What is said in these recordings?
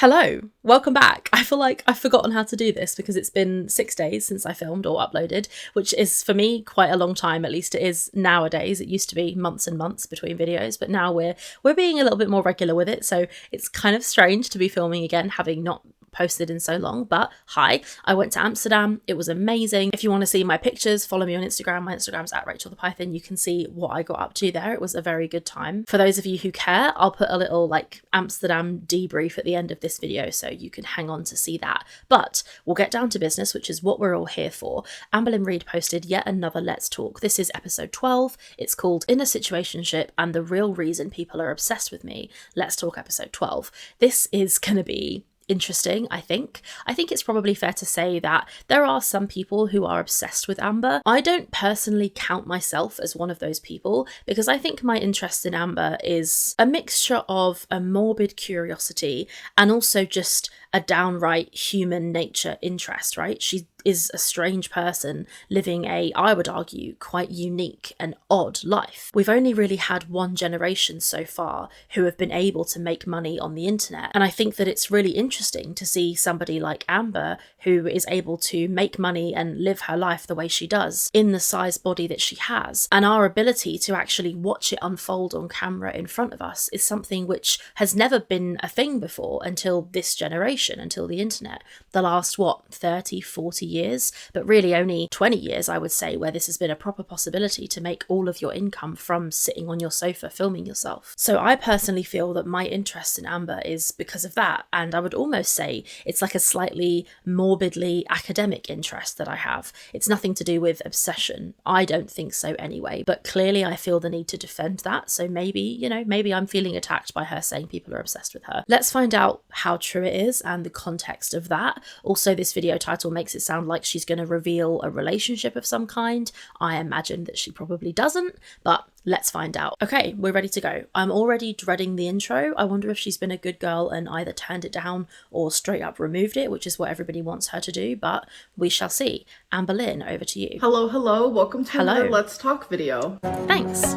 Hello, welcome back. I feel like I've forgotten how to do this because it's been 6 days since I filmed or uploaded, which is for me quite a long time. At least it is nowadays. It used to be months and months between videos, but now we're being a little bit more regular with it. So it's kind of strange to be filming again, having not posted in so long. But hi, I went to Amsterdam. It was amazing. If you want to see my pictures, follow me on Instagram. My Instagram's at Rachel the Python. You can see what I got up to there. It was a very good time. For those of you who care, I'll put a little like Amsterdam debrief at the end of this video so you can hang on to see that. But we'll get down to business, which is what we're all here for. Amberlynn Reid posted yet another Let's Talk. This is episode 12. It's called In a Situationship and the Real Reason People Are Obsessed with Me. Let's Talk episode 12. This is going to be interesting, I think. I think it's probably fair to say that there are some people who are obsessed with Amber. I don't personally count myself as one of those people because I think my interest in Amber is a mixture of a morbid curiosity and also just a downright human nature interest, right? She is a strange person living I would argue, quite unique and odd life. We've only really had one generation so far who have been able to make money on the internet. And I think that it's really interesting to see somebody like Amber who is able to make money and live her life the way she does in the size body that she has. And our ability to actually watch it unfold on camera in front of us is something which has never been a thing before until this generation, until the internet. The last, 30, 40 years, but really only 20 years, I would say, where this has been a proper possibility to make all of your income from sitting on your sofa filming yourself. So I personally feel that my interest in Amber is because of that, and I would almost say it's like a slightly morbidly academic interest that I have. It's nothing to do with obsession. I don't think so anyway, but clearly I feel the need to defend that, so maybe I'm feeling attacked by her saying people are obsessed with her. Let's find out how true it is and the context of that. Also, this video title makes it sound like she's going to reveal a relationship of some kind. I imagine that she probably doesn't, but let's find out. Okay, we're ready to go. I'm already dreading the intro. I wonder if she's been a good girl and either turned it down or straight up removed it, which is what everybody wants her to do, but we shall see. Amberlynn, over to you. Hello. Welcome to another Let's Talk video. Thanks.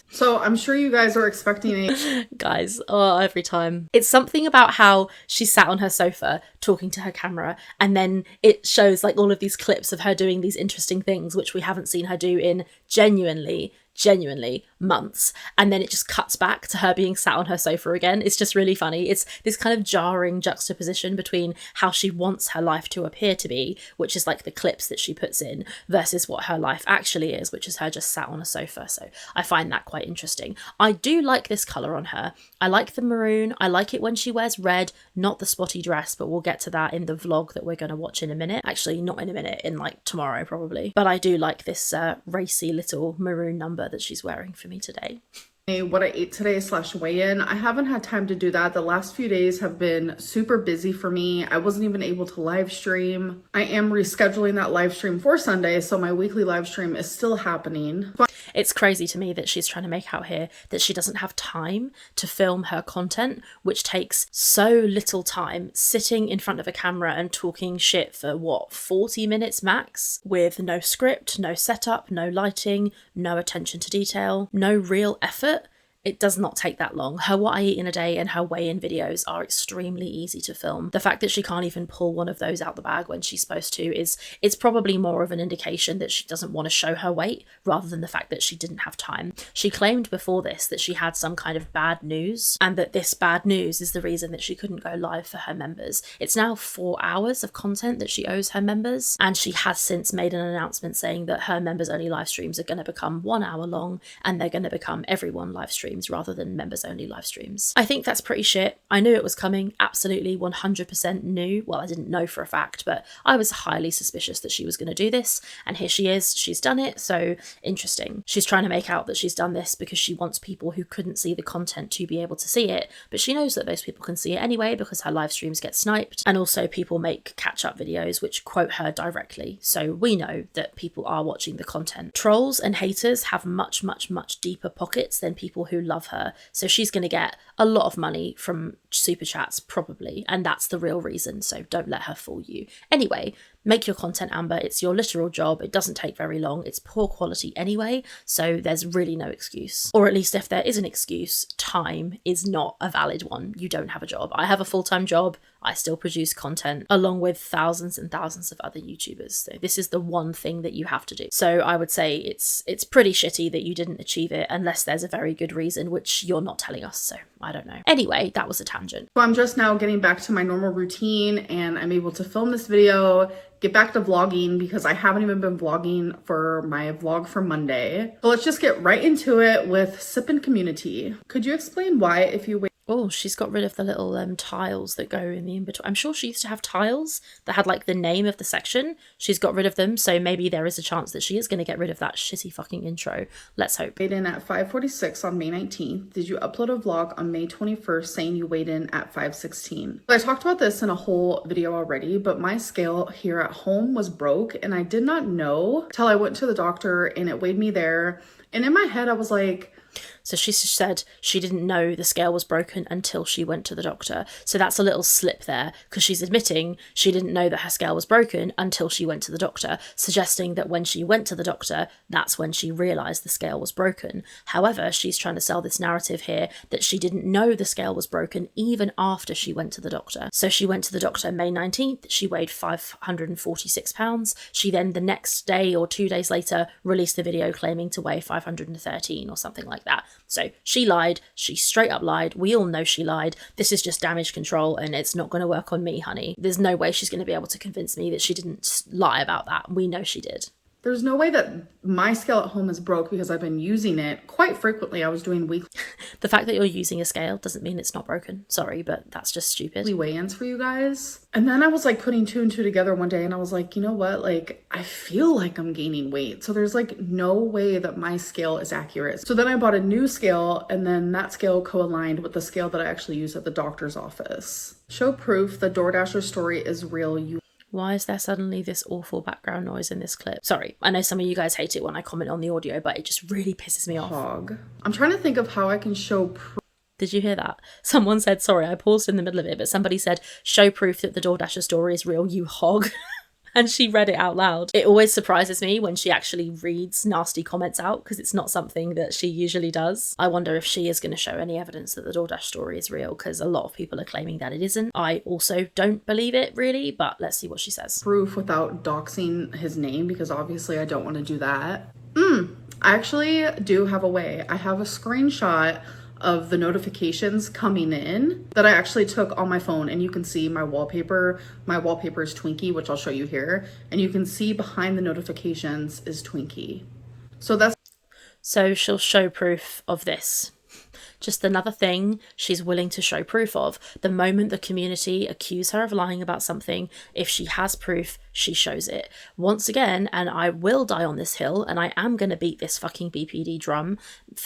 So I'm sure you guys are expecting Guys, every time. It's something about how she sat on her sofa talking to her camera, and then it shows like all of these clips of her doing these interesting things, which we haven't seen her do in genuinely months, and then it just cuts back to her being sat on her sofa again. It's just really funny. It's this kind of jarring juxtaposition between how she wants her life to appear to be, which is like the clips that she puts in, versus what her life actually is, which is her just sat on a sofa. So I find that quite interesting. I do like this colour on her. I like the maroon. I like it when she wears red, not the spotty dress, but we'll get to that in the vlog that we're going to watch in a minute. Actually, not in a minute, in like tomorrow probably. But I do like this racy little maroon number that she's wearing for me today. what I ate today / weigh-in. I haven't had time to do that. The last few days have been super busy for me. I wasn't even able to live stream. I am rescheduling that live stream for Sunday, so my weekly live stream is still happening. It's crazy to me that she's trying to make out here that she doesn't have time to film her content, which takes so little time, sitting in front of a camera and talking shit for 40 minutes max, with no script, no setup, no lighting, no attention to detail, no real effort. It does not take that long. Her what I eat in a day and her weigh-in videos are extremely easy to film. The fact that she can't even pull one of those out the bag when she's supposed to it's probably more of an indication that she doesn't want to show her weight rather than the fact that she didn't have time. She claimed before this that she had some kind of bad news and that this bad news is the reason that she couldn't go live for her members. It's now 4 hours of content that she owes her members, and she has since made an announcement saying that her members only live streams are going to become 1 hour long and they're going to become everyone live streams rather than members only live streams. I think that's pretty shit. I knew it was coming, absolutely 100% knew. Well, I didn't know for a fact, but I was highly suspicious that she was going to do this, and here she is, she's done it. So interesting. She's trying to make out that she's done this because she wants people who couldn't see the content to be able to see it, but she knows that those people can see it anyway because her live streams get sniped, and also people make catch-up videos which quote her directly, so we know that people are watching the content. Trolls and haters have much deeper pockets than people who love her, so she's going to get a lot of money from super chats probably, and that's the real reason, so don't let her fool you. Anyway, Make your content, Amber. It's your literal job. It doesn't take very long. It's poor quality anyway, so there's really no excuse. Or at least if there is an excuse, time is not a valid one. You don't have a job. I have a full-time job. I still produce content along with thousands and thousands of other YouTubers. So this is the one thing that you have to do. So I would say it's pretty shitty that you didn't achieve it unless there's a very good reason, which you're not telling us. So I don't know. Anyway, that was a tangent. So I'm just now getting back to my normal routine and I'm able to film this video, get back to vlogging because I haven't even been vlogging for my vlog for Monday. So let's just get right into it with Sippin' Community. Could you explain why if you wait? Oh, she's got rid of the little tiles that go in the in-between. I'm sure she used to have tiles that had like the name of the section. She's got rid of them, so maybe there is a chance that she is going to get rid of that shitty fucking intro. Let's hope. Weighed in at 5:46 on May 19th. Did you upload a vlog on May 21st saying you weighed in at 5:16? I talked about this in a whole video already, but my scale here at home was broke and I did not know till I went to the doctor and it weighed me there. And in my head, I was like, so she said she didn't know the scale was broken until she went to the doctor. So that's a little slip there because she's admitting she didn't know that her scale was broken until she went to the doctor, suggesting that when she went to the doctor, that's when she realised the scale was broken. However, she's trying to sell this narrative here that she didn't know the scale was broken even after she went to the doctor. So she went to the doctor May 19th, she weighed 546 pounds. She then the next day or 2 days later released a video claiming to weigh 513 or something like that. So she lied. She straight up lied. We all know she lied. This is just damage control and it's not going to work on me, honey. There's no way she's going to be able to convince me that she didn't lie about that. We know she did. There's no way that my scale at home is broke because I've been using it quite frequently. I was doing weekly The fact that you're using a scale doesn't mean it's not broken. Sorry, but that's just stupid. weigh-ins for you guys. And then I was like putting two and two together one day and I was like, you know what? Like, I feel like I'm gaining weight. So there's like no way that my scale is accurate. So then I bought a new scale and then that scale co-aligned with the scale that I actually use at the doctor's office. Show proof the DoorDasher story is real. Why is there suddenly this awful background noise in this clip? Sorry, I know some of you guys hate it when I comment on the audio, but it just really pisses me off. Hog. I'm trying to think of how I can show proof. Did you hear that? Someone said, sorry, I paused in the middle of it, but somebody said, show proof that the DoorDasher story is real, you hog. And she read it out loud. It always surprises me when she actually reads nasty comments out because it's not something that she usually does. I wonder if she is going to show any evidence that the DoorDash story is real because a lot of people are claiming that it isn't. I also don't believe it really, but let's see what she says. Proof without doxing his name because obviously I don't want to do that. I actually do have a way. I have a screenshot of the notifications coming in that I actually took on my phone and you can see my wallpaper. My wallpaper is Twinkie, which I'll show you here. And you can see behind the notifications is Twinkie. So she'll show proof of this. Just another thing she's willing to show proof of. The moment the community accuse her of lying about something, if she has proof, she shows it. Once again, and I will die on this hill, and I am going to beat this fucking BPD drum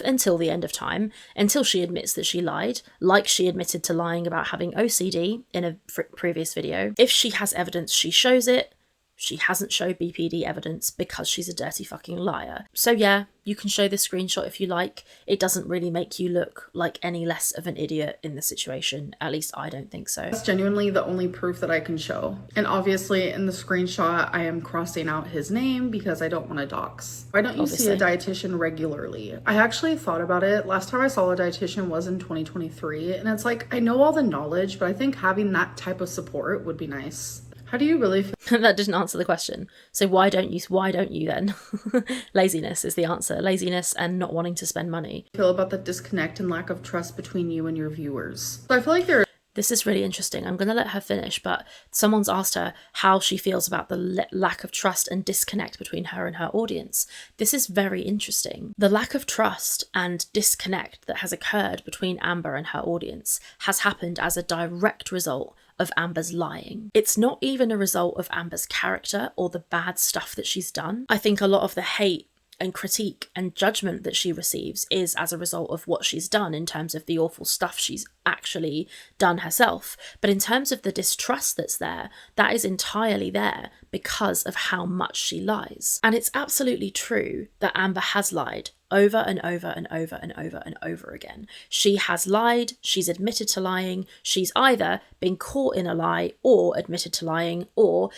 until the end of time, until she admits that she lied, like she admitted to lying about having OCD in a previous video. If she has evidence, she shows it. She hasn't showed BPD evidence because she's a dirty fucking liar. So yeah, you can show this screenshot if you like. It doesn't really make you look like any less of an idiot in the situation. At least I don't think so. That's genuinely the only proof that I can show. And obviously in the screenshot, I am crossing out his name because I don't want to dox. Why don't you see a dietitian regularly? I actually thought about it. Last time I saw a dietitian was in 2023. And it's like, I know all the knowledge, but I think having that type of support would be nice. How do you really feel? That didn't answer the question. So why don't you then? Laziness is the answer. Laziness and not wanting to spend money. Feel about the disconnect and lack of trust between you and your viewers? So I feel like this is really interesting. I'm going to let her finish, but someone's asked her how she feels about the lack of trust and disconnect between her and her audience. This is very interesting. The lack of trust and disconnect that has occurred between Amber and her audience has happened as a direct result of Amber's lying. It's not even a result of Amber's character or the bad stuff that she's done. I think a lot of the hate and critique and judgment that she receives is as a result of what she's done in terms of the awful stuff she's actually done herself. But in terms of the distrust that's there, that is entirely there because of how much she lies. And it's absolutely true that Amber has lied over and over and over and over and over again. She has lied, she's admitted to lying, she's either been caught in a lie or admitted to lying, or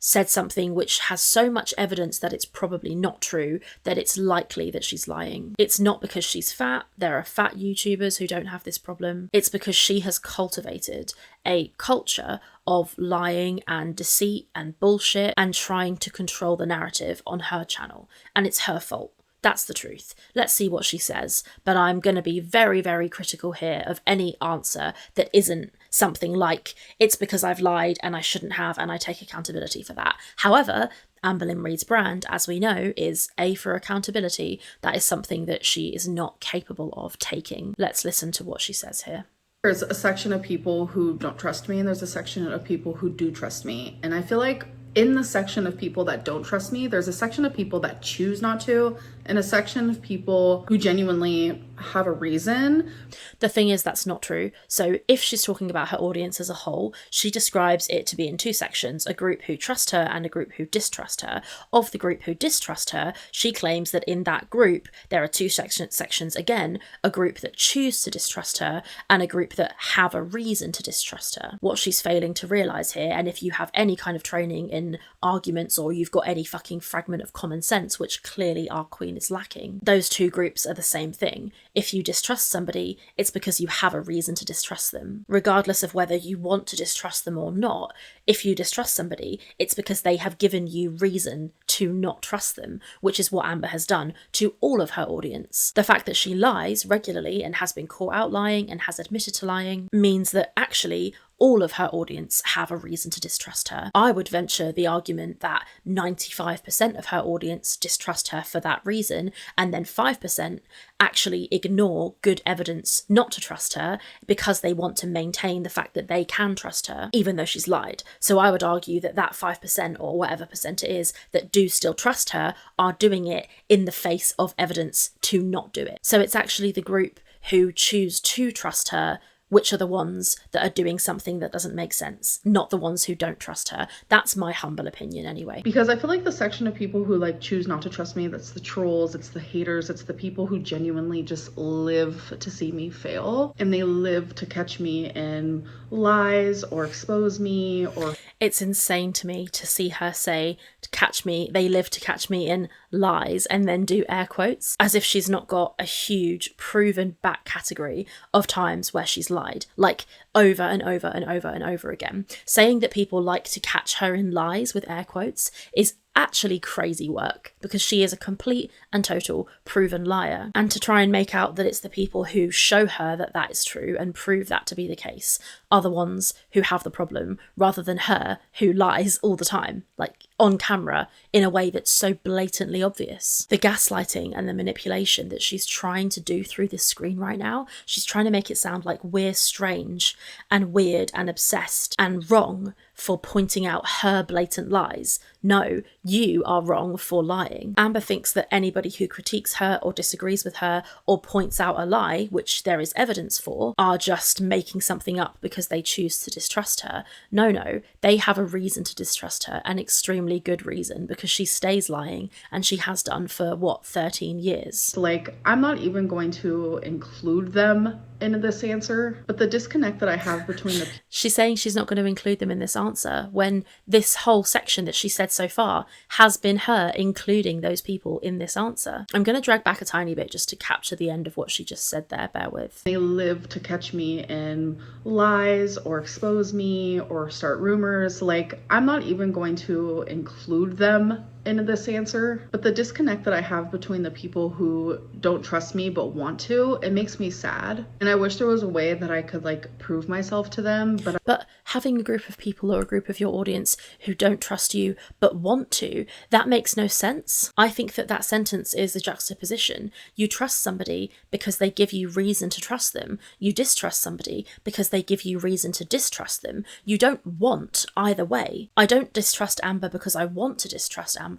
said something which has so much evidence that it's probably not true that it's likely that she's lying. It's not because she's fat. There are fat YouTubers who don't have this problem. It's because she has cultivated a culture of lying and deceit and bullshit and trying to control the narrative on her channel. And it's her fault. That's the truth. Let's see what she says. But I'm going to be very, very critical here of any answer that isn't something like, it's because I've lied and I shouldn't have and I take accountability for that. However, Amberlynn Reid's brand, as we know, is A for accountability. That is something that she is not capable of taking. Let's listen to what she says here. There's a section of people who don't trust me and there's a section of people who do trust me. And I feel like in the section of people that don't trust me, there's a section of people that choose not to, and a section of people who genuinely have a reason. The thing is, that's not true. So if she's talking about her audience as a whole, she describes it to be in two sections, a group who trust her and a group who distrust her. Of the group who distrust her, she claims that in that group, there are two sections again, a group that choose to distrust her and a group that have a reason to distrust her. What she's failing to realise here, and if you have any kind of training in arguments or you've got any fucking fragment of common sense, which clearly our queen is lacking, those two groups are the same thing. If you distrust somebody, it's because you have a reason to distrust them. Regardless of whether you want to distrust them or not, if you distrust somebody, it's because they have given you reason to not trust them, which is what Amber has done to all of her audience. The fact that she lies regularly and has been caught out lying and has admitted to lying means that actually all of her audience have a reason to distrust her. I would venture the argument that 95% of her audience distrust her for that reason, and then 5% actually ignore good evidence not to trust her because they want to maintain the fact that they can trust her, even though she's lied. So I would argue that that 5% or whatever percent it is that do still trust her are doing it in the face of evidence to not do it. So it's actually the group who choose to trust her which are the ones that are doing something that doesn't make sense, not the ones who don't trust her. That's my humble opinion anyway. Because I feel like the section of people who like choose not to trust me, that's the trolls, it's the haters, it's the people who genuinely just live to see me fail, and they live to catch me in lies or expose me or... It's insane to me to see her say, to catch me, they live to catch me in lies, and then do air quotes, as if she's not got a huge proven back category of times where she's lied, like over and over and over and over again. Saying that people like to catch her in lies with air quotes is actually crazy work, because she is a complete and total proven liar. And to try and make out that it's the people who show her that that is true and prove that to be the case are the ones who have the problem, rather than her who lies all the time, like on camera, in a way that's so blatantly obvious. The gaslighting and the manipulation that she's trying to do through this screen right now, she's trying to make it sound like we're strange and weird and obsessed and wrong for pointing out her blatant lies. No, you are wrong for lying. Amber thinks that anybody who critiques her or disagrees with her or points out a lie, which there is evidence for, are just making something up because they choose to distrust her. No, they have a reason to distrust her, an extremely good reason, because she stays lying, and she has done for, 13 years. Like, I'm not even going to include them in this answer, but the disconnect that I have between the... She's saying she's not going to include them in this answer, when this whole section that she said so far has been her including those people in this answer. I'm going to drag back a tiny bit just to capture the end of what she just said there, bear with. They live to catch me in lies or expose me or start rumors. Like, I'm not even going to include them in this answer, but the disconnect that I have between the people who don't trust me but want to, it makes me sad. And I wish there was a way that I could like prove myself to them, but having a group of people or a group of your audience who don't trust you but want to, that makes no sense. I think that that sentence is a juxtaposition. You trust somebody because they give you reason to trust them. You distrust somebody because they give you reason to distrust them. You don't want either way. I don't distrust Amber because I want to distrust Amber.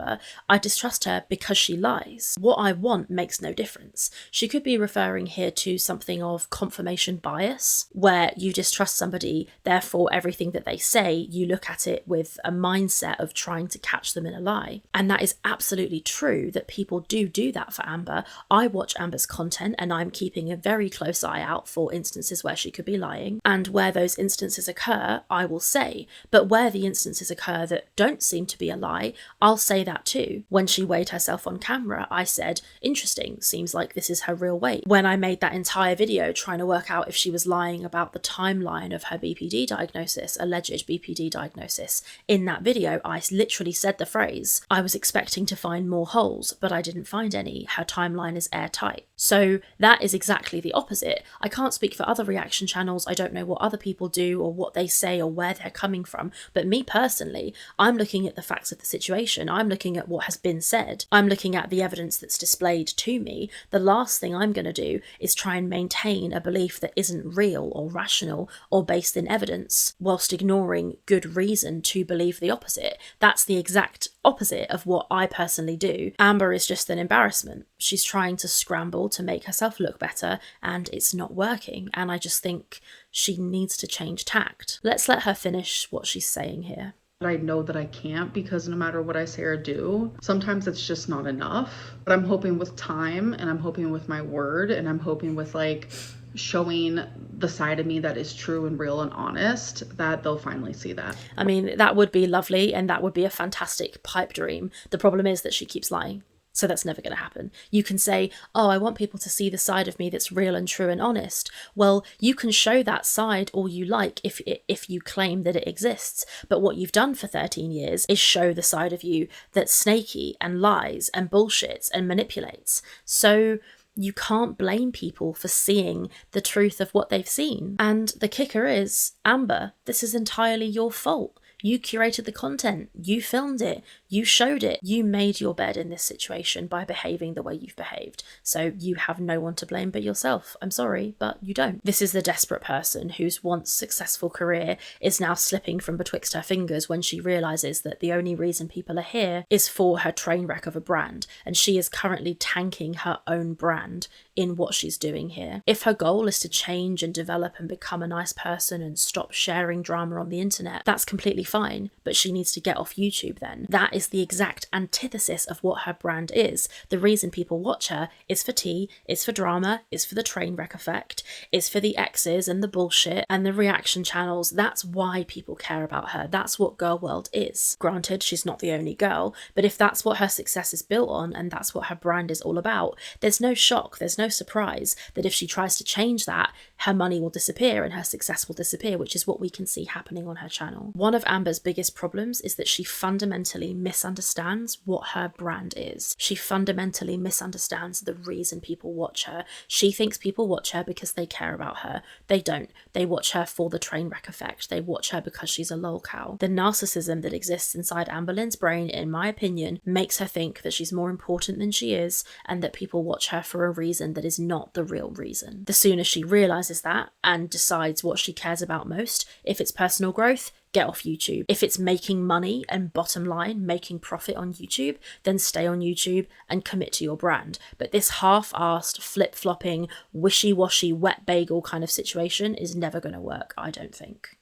I distrust her because she lies. What I want makes no difference. She could be referring here to something of confirmation bias, where you distrust somebody, therefore everything that they say, you look at it with a mindset of trying to catch them in a lie. And that is absolutely true that people do that for Amber. I watch Amber's content and I'm keeping a very close eye out for instances where she could be lying. And where those instances occur, I will say. But where the instances occur that don't seem to be a lie, I'll say that too. When she weighed herself on camera, I said, interesting, seems like this is her real weight. When I made that entire video trying to work out if she was lying about the timeline of her BPD diagnosis, alleged BPD diagnosis, in that video, I literally said the phrase, I was expecting to find more holes, but I didn't find any. Her timeline is airtight. So that is exactly the opposite. I can't speak for other reaction channels. I don't know what other people do or what they say or where they're coming from. But me personally, I'm looking at the facts of the situation. I'm looking at what has been said. I'm looking at the evidence that's displayed to me. The last thing I'm going to do is try and maintain a belief that isn't real or rational or based in evidence whilst ignoring good reason to believe the opposite. That's the exact opposite of what I personally do. Amber is just an embarrassment. She's trying to scramble to make herself look better and it's not working. And I just think she needs to change tact. Let's let her finish what she's saying here. I know that I can't, because no matter what I say or do, sometimes it's just not enough. But I'm hoping with time, and I'm hoping with my word, and I'm hoping with like showing the side of me that is true and real and honest, that they'll finally see that. I mean, that would be lovely and that would be a fantastic pipe dream. The problem is that she keeps lying. So that's never going to happen. You can say, oh, I want people to see the side of me that's real and true and honest. Well, you can show that side all you like if you claim that it exists. But what you've done for 13 years is show the side of you that's snaky and lies and bullshits and manipulates. So you can't blame people for seeing the truth of what they've seen. And the kicker is, Amber, this is entirely your fault. You curated the content, you filmed it, you showed it, you made your bed in this situation by behaving the way you've behaved. So you have no one to blame but yourself. I'm sorry, but you don't. This is the desperate person whose once successful career is now slipping from betwixt her fingers when she realises that the only reason people are here is for her train wreck of a brand, and she is currently tanking her own brand in what she's doing here. If her goal is to change and develop and become a nice person and stop sharing drama on the internet, that's completely fine, but she needs to get off YouTube then. That is the exact antithesis of what her brand is. The reason people watch her is for tea, is for drama, is for the train wreck effect, is for the X's and the bullshit and the reaction channels. That's why people care about her. That's what Girl World is. Granted, she's not the only girl, but if that's what her success is built on and that's what her brand is all about, there's no shock, there's no surprise that if she tries to change that, her money will disappear and her success will disappear, which is what we can see happening on her channel. One of Amber's biggest problems is that she fundamentally misunderstands what her brand is. She fundamentally misunderstands the reason people watch her. She thinks people watch her because they care about her. They don't. They watch her for the train wreck effect. They watch her because she's a lol cow. The narcissism that exists inside Amberlynn's brain, in my opinion, makes her think that she's more important than she is and that people watch her for a reason that is not the real reason. The sooner she realises that and decides what she cares about most, if it's personal growth, get off YouTube. If it's making money and bottom line, making profit on YouTube, then stay on YouTube and commit to your brand. But this half-assed, flip-flopping, wishy-washy, wet bagel kind of situation is never going to work, I don't think.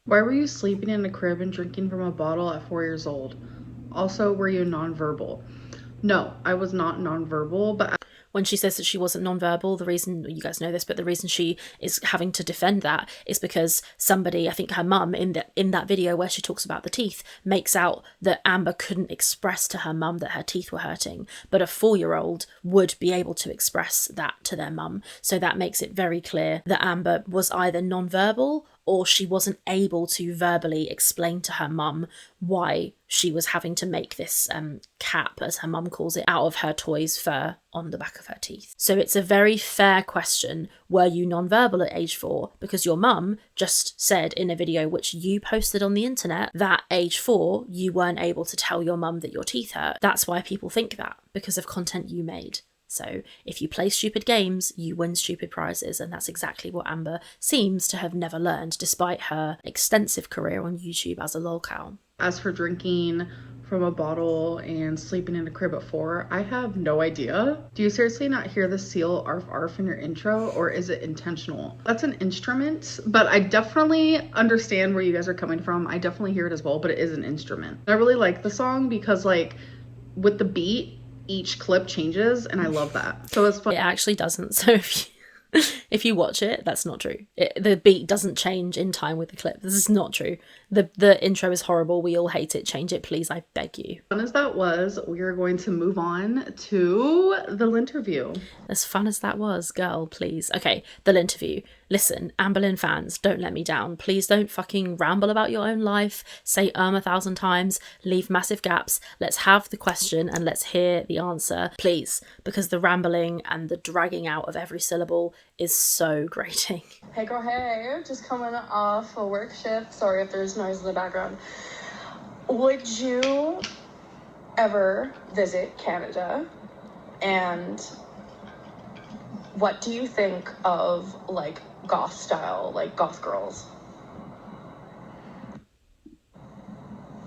Why were you sleeping in a crib and drinking from a bottle at 4 years old? Also, were you nonverbal? No, I was not nonverbal, but when she says that she wasn't nonverbal, the reason, you guys know this, but the reason she is having to defend that is because somebody, I think her mum, in that video where she talks about the teeth, makes out that Amber couldn't express to her mum that her teeth were hurting, but a 4-year-old would be able to express that to their mum. So that makes it very clear that Amber was either nonverbal or she wasn't able to verbally explain to her mum why she was having to make this cap, as her mum calls it, out of her toy's fur on the back of her teeth. So it's a very fair question, were you nonverbal at age 4? Because your mum just said in a video which you posted on the internet that age 4 you weren't able to tell your mum that your teeth hurt. That's why people think that, because of content you made. So if you play stupid games, you win stupid prizes, and that's exactly what Amber seems to have never learned, despite her extensive career on YouTube as a lol cow. As for drinking from a bottle and sleeping in a crib at 4. I have no idea. Do you seriously not hear the seal arf arf in your intro, or is it intentional? That's an instrument, but I definitely understand where you guys are coming from. I definitely hear it as well, but it is an instrument. I really like the song because like with the beat, each clip changes, and I love that. So it's fun. It actually doesn't. So if you watch it, that's not true. The beat doesn't change in time with the clip. This is not true. The intro is horrible. We all hate it. Change it, please. I beg you. Fun as that was, we are going to move on to the interview. As fun as that was, girl, please. Okay, the interview. Listen, Amberlynn fans, don't let me down. Please don't fucking ramble about your own life, say 1,000 times, leave massive gaps. Let's have the question and let's hear the answer, please, because the rambling and the dragging out of every syllable is so grating. Hey girl, hey, just coming off a work shift. Sorry if there's noise in the background. Would you ever visit Canada? And what do you think of like goth style, like goth girls?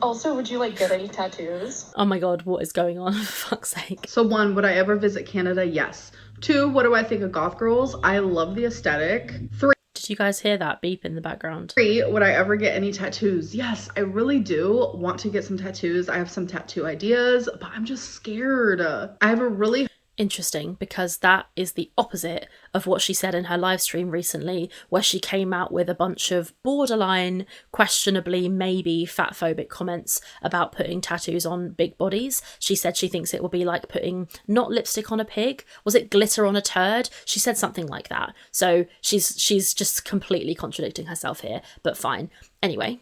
Also, would you like get any tattoos? Oh my god, what is going on? For fuck's sake. So 1, would I ever visit Canada? Yes. 2, what do I think of goth girls? I love the aesthetic. 3, Did you guys hear that beep in the background? 3, would I ever get any tattoos? Yes, I really do want to get some tattoos. I have some tattoo ideas, but I'm just scared. I have a really Interesting, because that is the opposite of what she said in her live stream recently, where she came out with a bunch of borderline, questionably, maybe fatphobic comments about putting tattoos on big bodies. She said she thinks it will be like putting not lipstick on a pig, was it glitter on a turd? She said something like that. So she's just completely contradicting herself here, but fine. Anyway.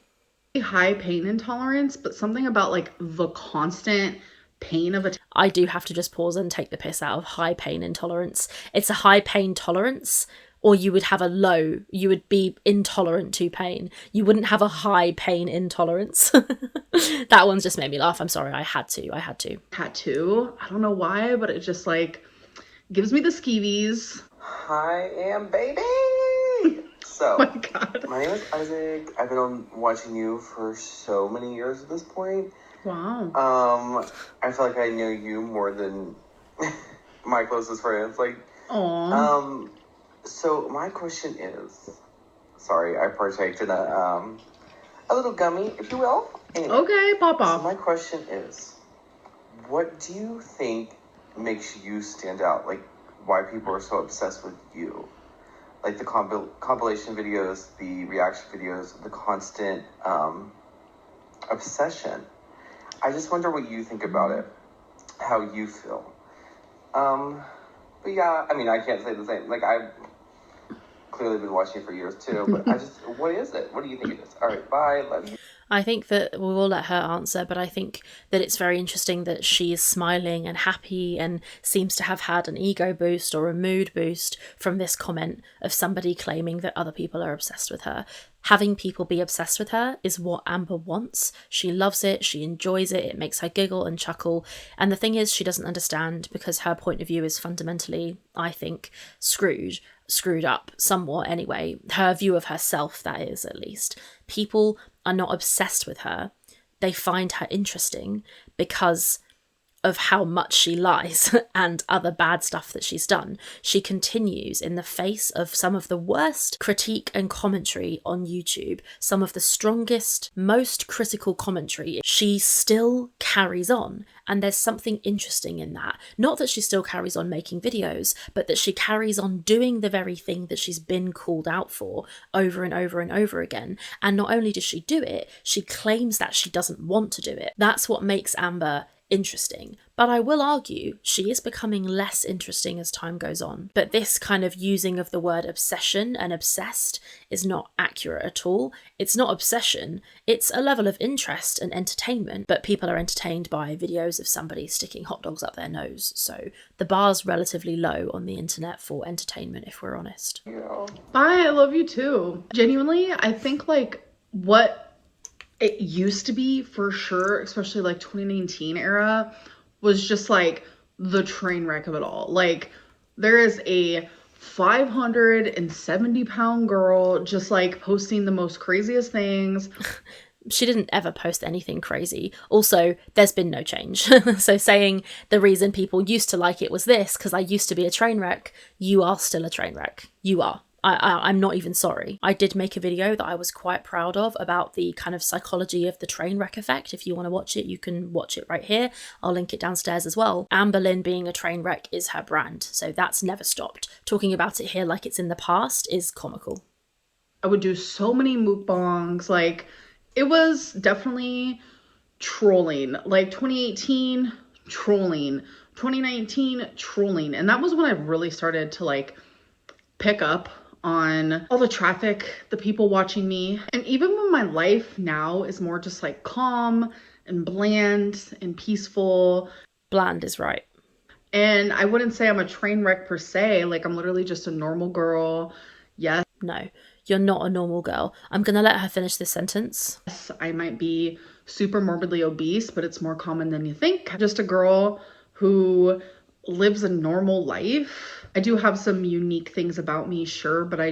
high pain intolerance, but something about like the constant pain of a I do have to just pause and take the piss out of high pain intolerance. It's a high pain tolerance, or you would have a low, you would be intolerant to pain. You wouldn't have a high pain intolerance. That one's just made me laugh. I'm sorry, I had to. tattoo. I don't know why, but it just like gives me the skeevies. Hi, Am baby. So, Oh my God. my name is Isaac. I've been watching you for so many years at this point. Wow. I feel like I know you more than my closest friends. Like, Aww. So my question is, sorry, I partaked in a little gummy, if you will. Anyway, Okay, pop so off. my question is, what do you think makes you stand out? Like, why people are so obsessed with you? Like the compilation videos, the reaction videos, the constant obsession. I just wonder what you think about it, how you feel. But yeah, I mean, I can't say the same. Like, I've clearly been watching it for years too, but what is it? What do you think it is? All right, bye, love you. I think that we will let her answer, but I think that it's very interesting that she is smiling and happy and seems to have had an ego boost or a mood boost from this comment of somebody claiming that other people are obsessed with her. Having people be obsessed with her is what Amber wants. She loves it, she enjoys it, it makes her giggle and chuckle. And the thing is, she doesn't understand because her point of view is fundamentally, I think, screwed up somewhat anyway. Her view of herself, that is, at least. People are not obsessed with her. They find her interesting because of how much she lies and other bad stuff that she's done. She continues in the face of some of the worst critique and commentary on YouTube, some of the strongest, most critical commentary. She still carries on, and there's something interesting in that. Not that she still carries on making videos, but that she carries on doing the very thing that she's been called out for over and over and over again. And not only does she do it, she claims that she doesn't want to do it. That's what makes Amber interesting. But I will argue she is becoming less interesting as time goes on. But this kind of using of the word obsession and obsessed is not accurate at all. It's not obsession, it's a level of interest and entertainment, but people are entertained by videos of somebody sticking hot dogs up their nose. So the bar's relatively low on the internet for entertainment, if we're honest. Yeah. Bye, I love you too. Genuinely, I think like what it used to be for sure, especially like 2019 era, was just like the train wreck of it all. Like there is a 570-pound girl just like posting the most craziest things. She didn't ever post anything crazy. Also, there's been no change. So saying the reason people used to like it was this, because I used to be a train wreck, you are still a train wreck. You are. I'm not even sorry. I did make a video that I was quite proud of about the kind of psychology of the train wreck effect. If you want to watch it, you can watch it right here. I'll link it downstairs as well. Amberlynn being a train wreck is her brand, so that's never stopped. Talking about it here like it's in the past is comical. I would do so many mukbangs. Like, it was definitely trolling. Like 2018, trolling. 2019, trolling. And that was when I really started to like pick up on all the traffic, the people watching me. And even when my life now is more just like calm and bland and peaceful. Bland is right. And I wouldn't say I'm a train wreck per se. Like, I'm literally just a normal girl. Yes. No, you're not a normal girl. I'm gonna let her finish this sentence. I might be super morbidly obese, but it's more common than you think. I'm just a girl who lives a normal life. I do have some unique things about me, sure, but I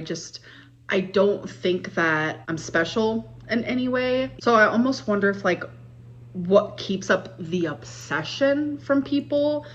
don't think that I'm special in any way. So I almost wonder if like what keeps up the obsession from people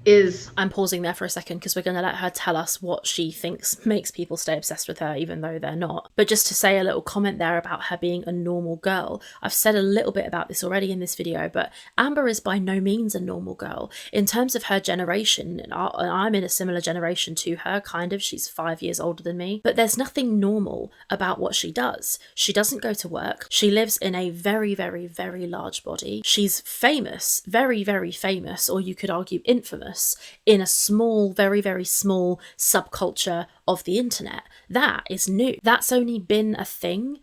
is... I'm pausing there for a second because we're going to let her tell us what she thinks makes people stay obsessed with her, even though they're not. But just to say a little comment there about her being a normal girl. I've said a little bit about this already in this video, but Amber is by no means a normal girl. In terms of her generation, and I'm in a similar generation to her, kind of. She's 5 years older than me. But there's nothing normal about what she does. She doesn't go to work. She lives in a very, very, very large body. She's famous, very, very famous, or you could argue infamous, in a small, very, very small subculture of the internet. That is new. That's only been a thing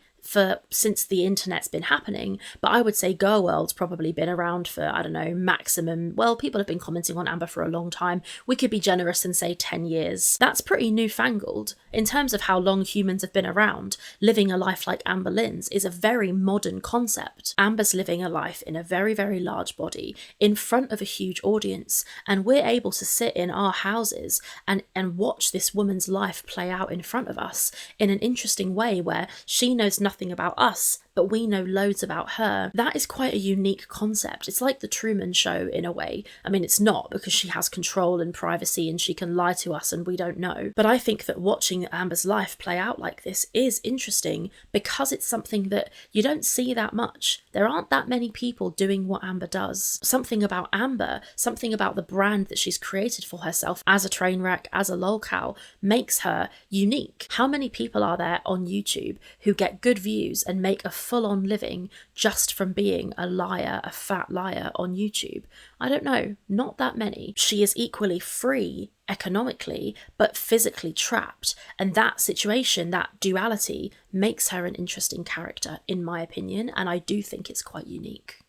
since the internet's been happening, but I would say Girl World's probably been around for, I don't know, maximum, well, people have been commenting on Amber for a long time. We could be generous and say 10 years. That's pretty newfangled. In terms of how long humans have been around, living a life like Amberlynn's is a very modern concept. Amber's living a life in a very, very large body, in front of a huge audience, and we're able to sit in our houses and watch this woman's life play out in front of us in an interesting way where she knows nothing about us, but we know loads about her. That is quite a unique concept. It's like the Truman Show in a way. I mean, it's not, because she has control and privacy and she can lie to us and we don't know. But I think that watching Amber's life play out like this is interesting because it's something that you don't see that much. There aren't that many people doing what Amber does. Something about Amber, something about the brand that she's created for herself as a train wreck, as a lolcow, makes her unique. How many people are there on YouTube who get good views and make a full-on living just from being a liar, a fat liar on YouTube? I don't know, not that many. She is equally free economically, but physically trapped. And that situation, that duality, makes her an interesting character, in my opinion, and I do think it's quite unique.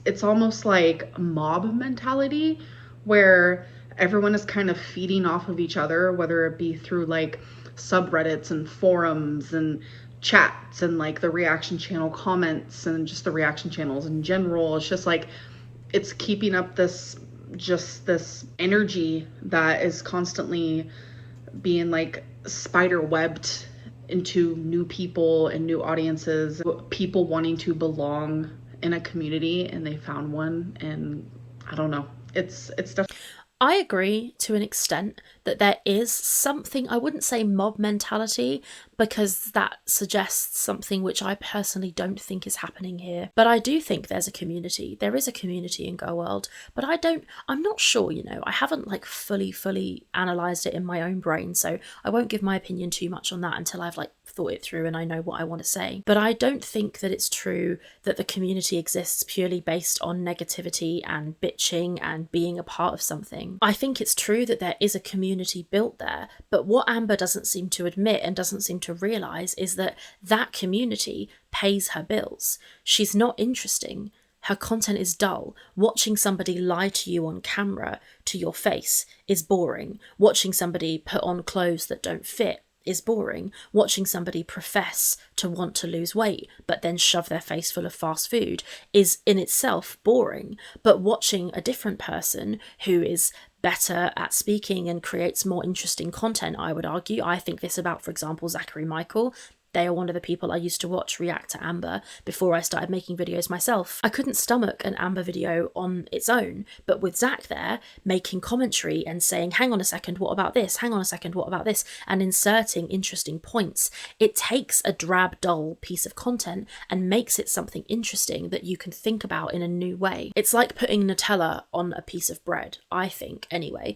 It's almost like a mob mentality where everyone is kind of feeding off of each other, whether it be through like subreddits and forums and chats and like the reaction channel comments and just the reaction channels in general. It's just like it's keeping up this energy that is constantly being like spider webbed into new people and new audiences, people wanting to belong in a community, and they found one. And I don't know, it's definitely... I agree to an extent that there is something, I wouldn't say mob mentality, because that suggests something which I personally don't think is happening here. But I do think there's a community. There is a community in Girl World, but I'm not sure, you know, I haven't like fully analysed it in my own brain, so I won't give my opinion too much on that until I've like thought it through and I know what I want to say. But I don't think that it's true that the community exists purely based on negativity and bitching and being a part of something. I think it's true that there is a community built there, but what Amber doesn't seem to admit and doesn't seem to realise is that that community pays her bills. She's not interesting. Her content is dull. Watching somebody lie to you on camera to your face is boring. Watching somebody put on clothes that don't fit is boring. Watching somebody profess to want to lose weight but then shove their face full of fast food is in itself boring. But watching a different person who is better at speaking and creates more interesting content, I would argue, I think this about, for example, Zachary Michael, They are one of the people I used to watch react to Amber before I started making videos myself. I couldn't stomach an Amber video on its own, but with Zach there making commentary and saying, hang on a second, what about this? Hang on a second, what about this? And inserting interesting points, it takes a drab, dull piece of content and makes it something interesting that you can think about in a new way. It's like putting Nutella on a piece of bread, I think, anyway.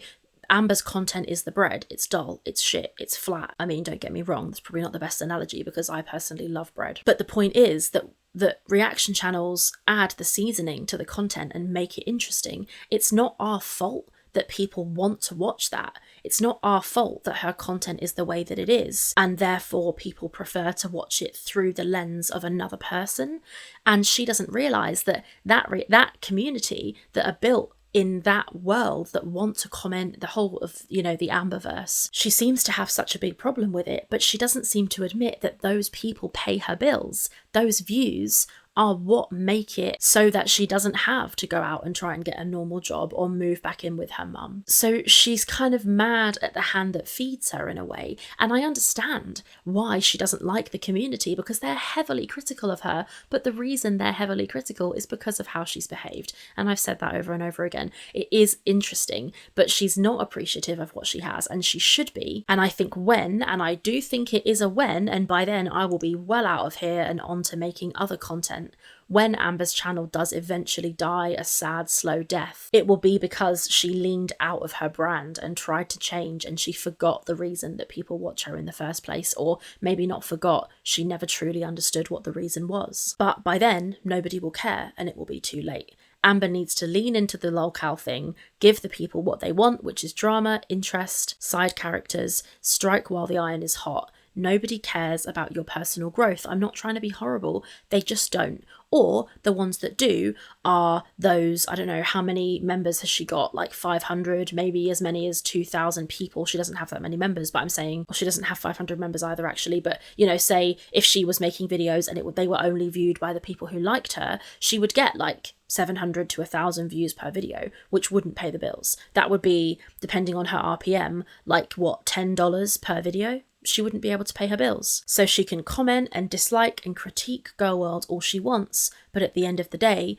Amber's content is the bread. It's dull, it's shit, it's flat. I mean, don't get me wrong, that's probably not the best analogy because I personally love bread. But the point is that reaction channels add the seasoning to the content and make it interesting. It's not our fault that people want to watch that. It's not our fault that her content is the way that it is, and therefore people prefer to watch it through the lens of another person. And she doesn't realise that community that are built in that world that want to comment the whole of, the Amberverse. She seems to have such a big problem with it, but she doesn't seem to admit that those people pay her bills. Those views are what make it so that she doesn't have to go out and try and get a normal job or move back in with her mum. So she's kind of mad at the hand that feeds her in a way. And I understand why she doesn't like the community, because they're heavily critical of her. But the reason they're heavily critical is because of how she's behaved. And I've said that over and over again. It is interesting, but she's not appreciative of what she has, and she should be. And I think and I do think it is a when, and by then I will be well out of here and on to making other content. When Amber's channel does eventually die a sad, slow death, it will be because she leaned out of her brand and tried to change, and she forgot the reason that people watch her in the first place, or maybe not forgot, she never truly understood what the reason was. But by then, nobody will care and it will be too late. Amber needs to lean into the lolcow thing, give the people what they want, which is drama, interest, side characters, strike while the iron is hot. Nobody cares about your personal growth. I'm not trying to be horrible. They just don't. Or the ones that do are those, I don't know, how many members has she got? Like 500, maybe as many as 2,000 people. She doesn't have that many members, but I'm saying, or she doesn't have 500 members either, actually. But, say if she was making videos and they were only viewed by the people who liked her, she would get like 700 to 1,000 views per video, which wouldn't pay the bills. That would be, depending on her RPM, like what, $10 per video? She wouldn't be able to pay her bills. So she can comment and dislike and critique Girl World all she wants, but at the end of the day,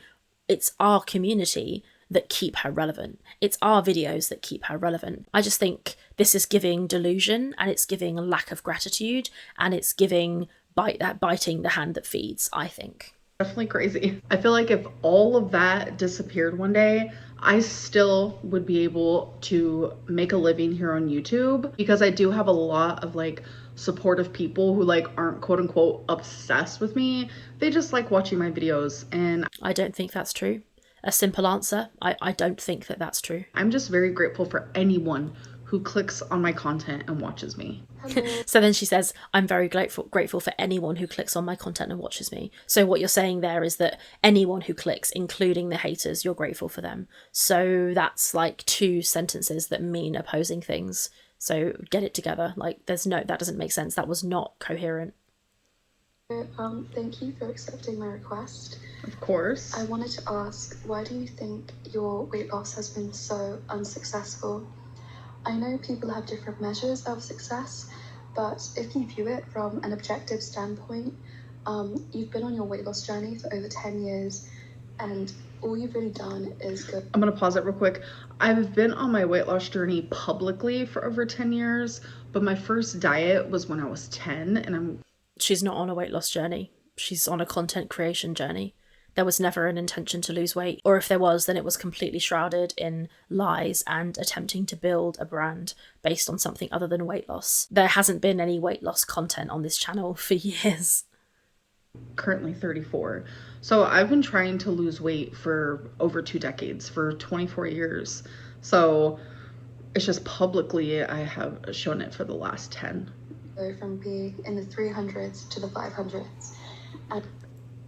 it's our community that keep her relevant. It's our videos that keep her relevant. I just think this is giving delusion, and it's giving a lack of gratitude, and it's giving biting the hand that feeds, I think. Definitely crazy. I feel like if all of that disappeared one day, I still would be able to make a living here on YouTube, because I do have a lot of supportive people who aren't quote unquote obsessed with me. They just like watching my videos, and I don't think that's true. A simple answer, I don't think that that's true. I'm just very grateful for anyone who clicks on my content and watches me. So then she says, I'm very grateful for anyone who clicks on my content and watches me. So what you're saying there is that anyone who clicks, including the haters, you're grateful for them. So that's like two sentences that mean opposing things. So get it together. That doesn't make sense. That was not coherent. Thank you for accepting my request. Of course. I wanted to ask, why do you think your weight loss has been so unsuccessful? I know people have different measures of success, but if you view it from an objective standpoint, you've been on your weight loss journey for over 10 years, and all you've really done is good. I'm gonna pause it real quick. I've been on my weight loss journey publicly for over 10 years, but my first diet was when I was 10, and She's not on a weight loss journey. She's on a content creation journey. There was never an intention to lose weight, or if there was, then it was completely shrouded in lies and attempting to build a brand based on something other than weight loss. There hasn't been any weight loss content on this channel for years. Currently 34. So I've been trying to lose weight for over 2 decades, for 24 years. So it's just publicly I have shown it for the last 10. Go from being in the 300s to the 500s. And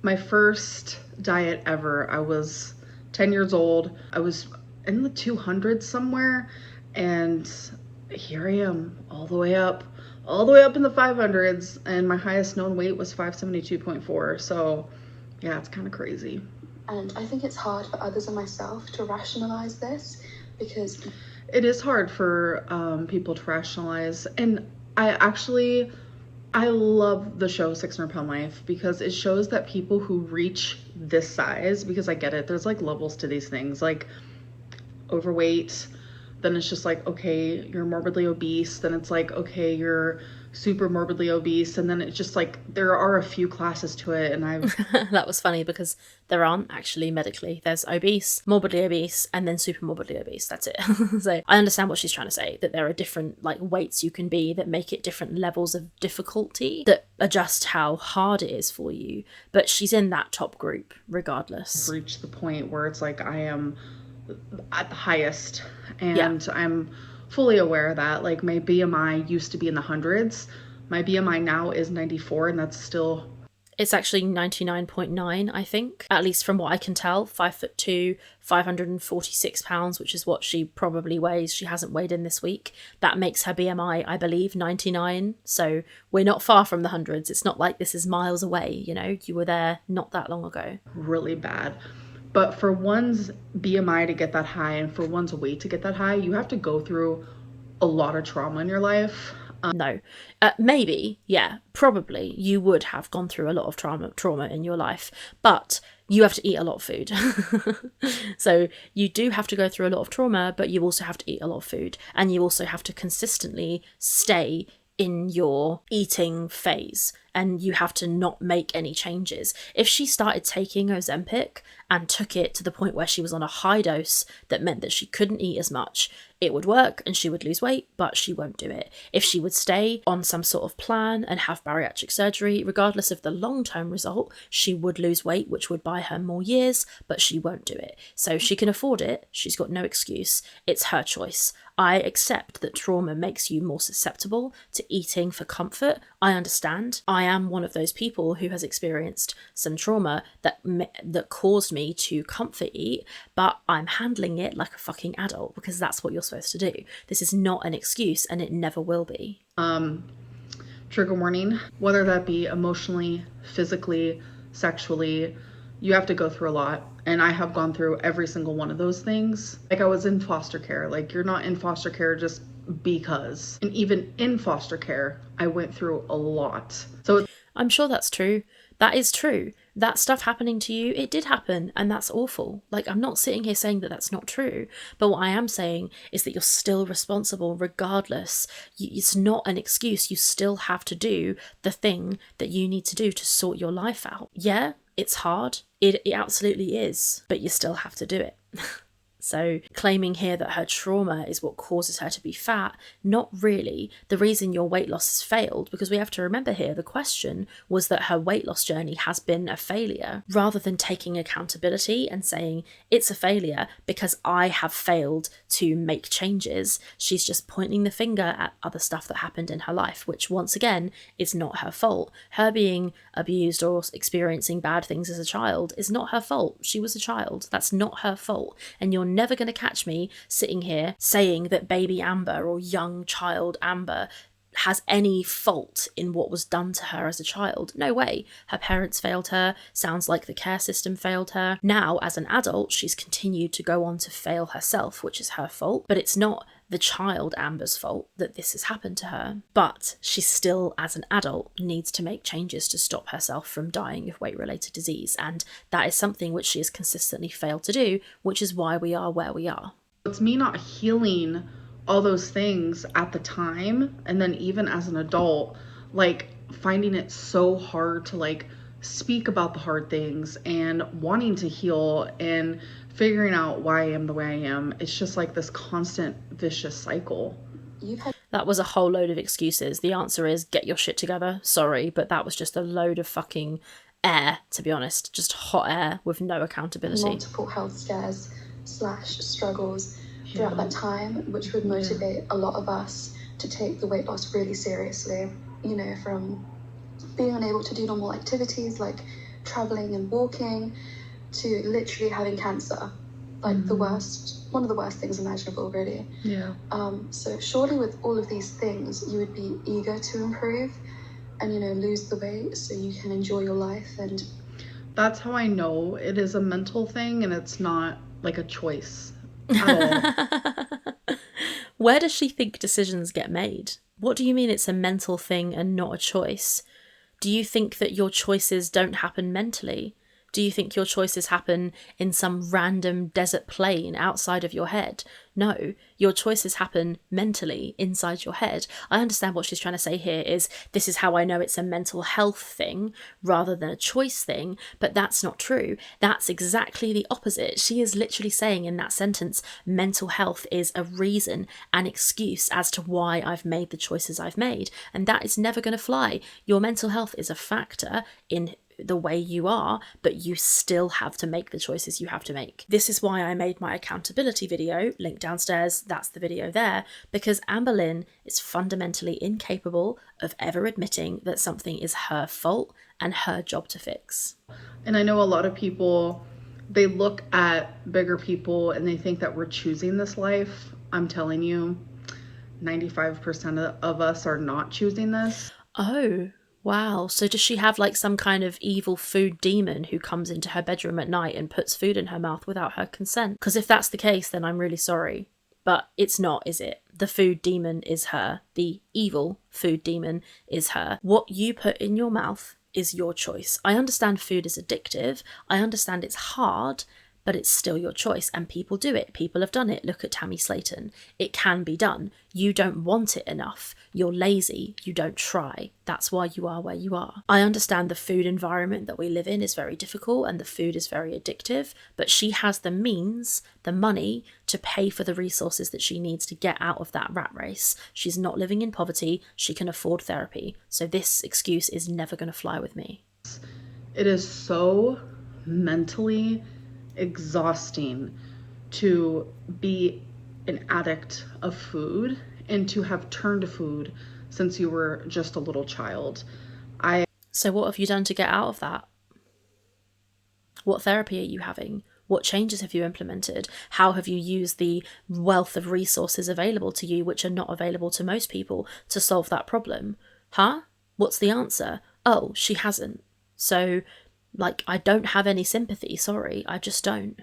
my first diet ever, I was 10 years old. I was in the 200s somewhere, and here I am all the way up in the 500s, and my highest known weight was 572.4. So yeah, it's kind of crazy. And I think it's hard for others and myself to rationalize this, because it is hard for people to rationalize. And I I love the show 600 Pound Life because it shows that people who reach this size, because I get it, there's like levels to these things, like overweight, then it's just like, okay, you're morbidly obese, then it's like, okay, you're super morbidly obese, and then it's just like there are a few classes to it. And I've That was funny because there aren't actually medically. There's obese, morbidly obese, and then super morbidly obese. That's it. So I understand what she's trying to say, that there are different like weights you can be that make it different levels of difficulty that adjust how hard it is for you. But she's in that top group regardless. reached the point where it's like I am at the highest, and I'm fully aware of that. Like my BMI used to be in the hundreds. My BMI now is 94, and that's still... It's actually 99.9, I think, at least from what I can tell. 5'2", 546 pounds, which is what she probably weighs. She hasn't weighed in this week. That makes her BMI, I believe, 99. So we're not far from the hundreds. It's not like this is miles away, you know? You were there not that long ago. Really bad. But for one's BMI to get that high and for one's weight to get that high, you have to go through a lot of trauma in your life. No. Maybe, yeah, probably you would have gone through a lot of trauma in your life, but you have to eat a lot of food. So you do have to go through a lot of trauma, but you also have to eat a lot of food, and you also have to consistently stay in your eating phase, and you have to not make any changes. If she started taking Ozempic and took it to the point where she was on a high dose that meant that she couldn't eat as much, it would work and she would lose weight, but she won't do it. If she would stay on some sort of plan and have bariatric surgery, regardless of the long-term result, she would lose weight, which would buy her more years, but she won't do it. So she can afford it. She's got no excuse. It's her choice. I accept that trauma makes you more susceptible to eating for comfort. I understand. I am one of those people who has experienced some trauma that caused me to comfort eat, but I'm handling it like a fucking adult because that's what you're supposed to do. This is not an excuse, and it never will be. Trigger warning, whether that be emotionally, physically, sexually, you have to go through a lot. And I have gone through every single one of those things. Like I was in foster care. Like you're not in foster care just because. And even in foster care, I went through a lot. So I'm sure that's true. That is true. That stuff happening to you, it did happen, and that's awful. Like, I'm not sitting here saying that that's not true, but what I am saying is that you're still responsible regardless. It's not an excuse. You still have to do the thing that you need to do to sort your life out. Yeah, it's hard. It absolutely is, but you still have to do it. So claiming here that her trauma is what causes her to be fat, not really. The reason your weight loss has failed, because we have to remember here, the question was that her weight loss journey has been a failure, rather than taking accountability and saying it's a failure because I have failed to make changes. She's just pointing the finger at other stuff that happened in her life, which once again is not her fault. Her being abused or experiencing bad things as a child is not her fault. She was a child. That's not her fault. And you're never going to catch me sitting here saying that baby Amber or young child Amber has any fault in what was done to her as a child. No way. Her parents failed her. Sounds like the care system failed her. Now, as an adult, she's continued to go on to fail herself, which is her fault. But it's not the child Amber's fault that this has happened to her. But she still, as an adult, needs to make changes to stop herself from dying of weight-related disease. And that is something which she has consistently failed to do, which is why we are where we are. it's me not healing all those things at the time, and then even as an adult, like finding it so hard to like speak about the hard things and wanting to heal and figuring out why I am the way I am. It's just like this constant vicious cycle. That was a whole load of excuses. The answer is get your shit together. Sorry, but that was just a load of fucking air, to be honest. Just hot air with no accountability. Multiple health scares / struggles throughout that time, which would motivate a lot of us to take the weight loss really seriously. You know, from being unable to do normal activities like traveling and walking to literally having cancer. Like one of the worst things imaginable, really. Yeah. So surely with all of these things, you would be eager to improve and, you know, lose the weight so you can enjoy your life. And that's how I know it is a mental thing and it's not like a choice at all. Where does she think decisions get made? What do you mean it's a mental thing and not a choice? Do you think that your choices don't happen mentally? Do you think your choices happen in some random desert plain outside of your head? No, your choices happen mentally inside your head. I understand what she's trying to say here is this is how I know it's a mental health thing rather than a choice thing, but that's not true. That's exactly the opposite. She is literally saying in that sentence, mental health is a reason, an excuse as to why I've made the choices I've made, and that is never going to fly. Your mental health is a factor in the way you are, but you still have to make the choices you have to make. This is why I made my accountability video, link downstairs, that's the video there, because Amberlynn is fundamentally incapable of ever admitting that something is her fault and her job to fix. And I know a lot of people, they look at bigger people and they think that we're choosing this life. I'm telling you, 95% of us are not choosing this. Oh, wow. So does she have like some kind of evil food demon who comes into her bedroom at night and puts food in her mouth without her consent? Because if that's the case, then I'm really sorry. But it's not, is it? The food demon is her. The evil food demon is her. What you put in your mouth is your choice. I understand food is addictive. I understand it's hard, but it's still your choice, and people do it. People have done it. Look at Tammy Slayton. It can be done. You don't want it enough. You're lazy. You don't try. That's why you are where you are. I understand the food environment that we live in is very difficult and the food is very addictive, but she has the means, the money to pay for the resources that she needs to get out of that rat race. She's not living in poverty. She can afford therapy. So this excuse is never going to fly with me. It is so mentally exhausting to be an addict of food and to have turned to food since you were just a little child. So what have you done to get out of that? What therapy are you having? What changes have you implemented? How have you used the wealth of resources available to you, which are not available to most people, to solve that problem? Huh? What's the answer? Oh, she hasn't. So I don't have any sympathy, sorry, I just don't.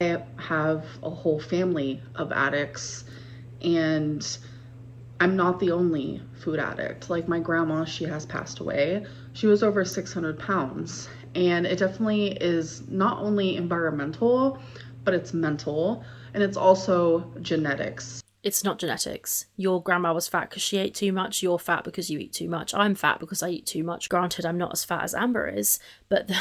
I have a whole family of addicts, and I'm not the only food addict. Like my grandma, she has passed away. She was over 600 pounds, and it definitely is not only environmental, but it's mental, and it's also genetics. It's not genetics. Your grandma was fat because she ate too much. You're fat because you eat too much. I'm fat because I eat too much. Granted, I'm not as fat as Amber is, but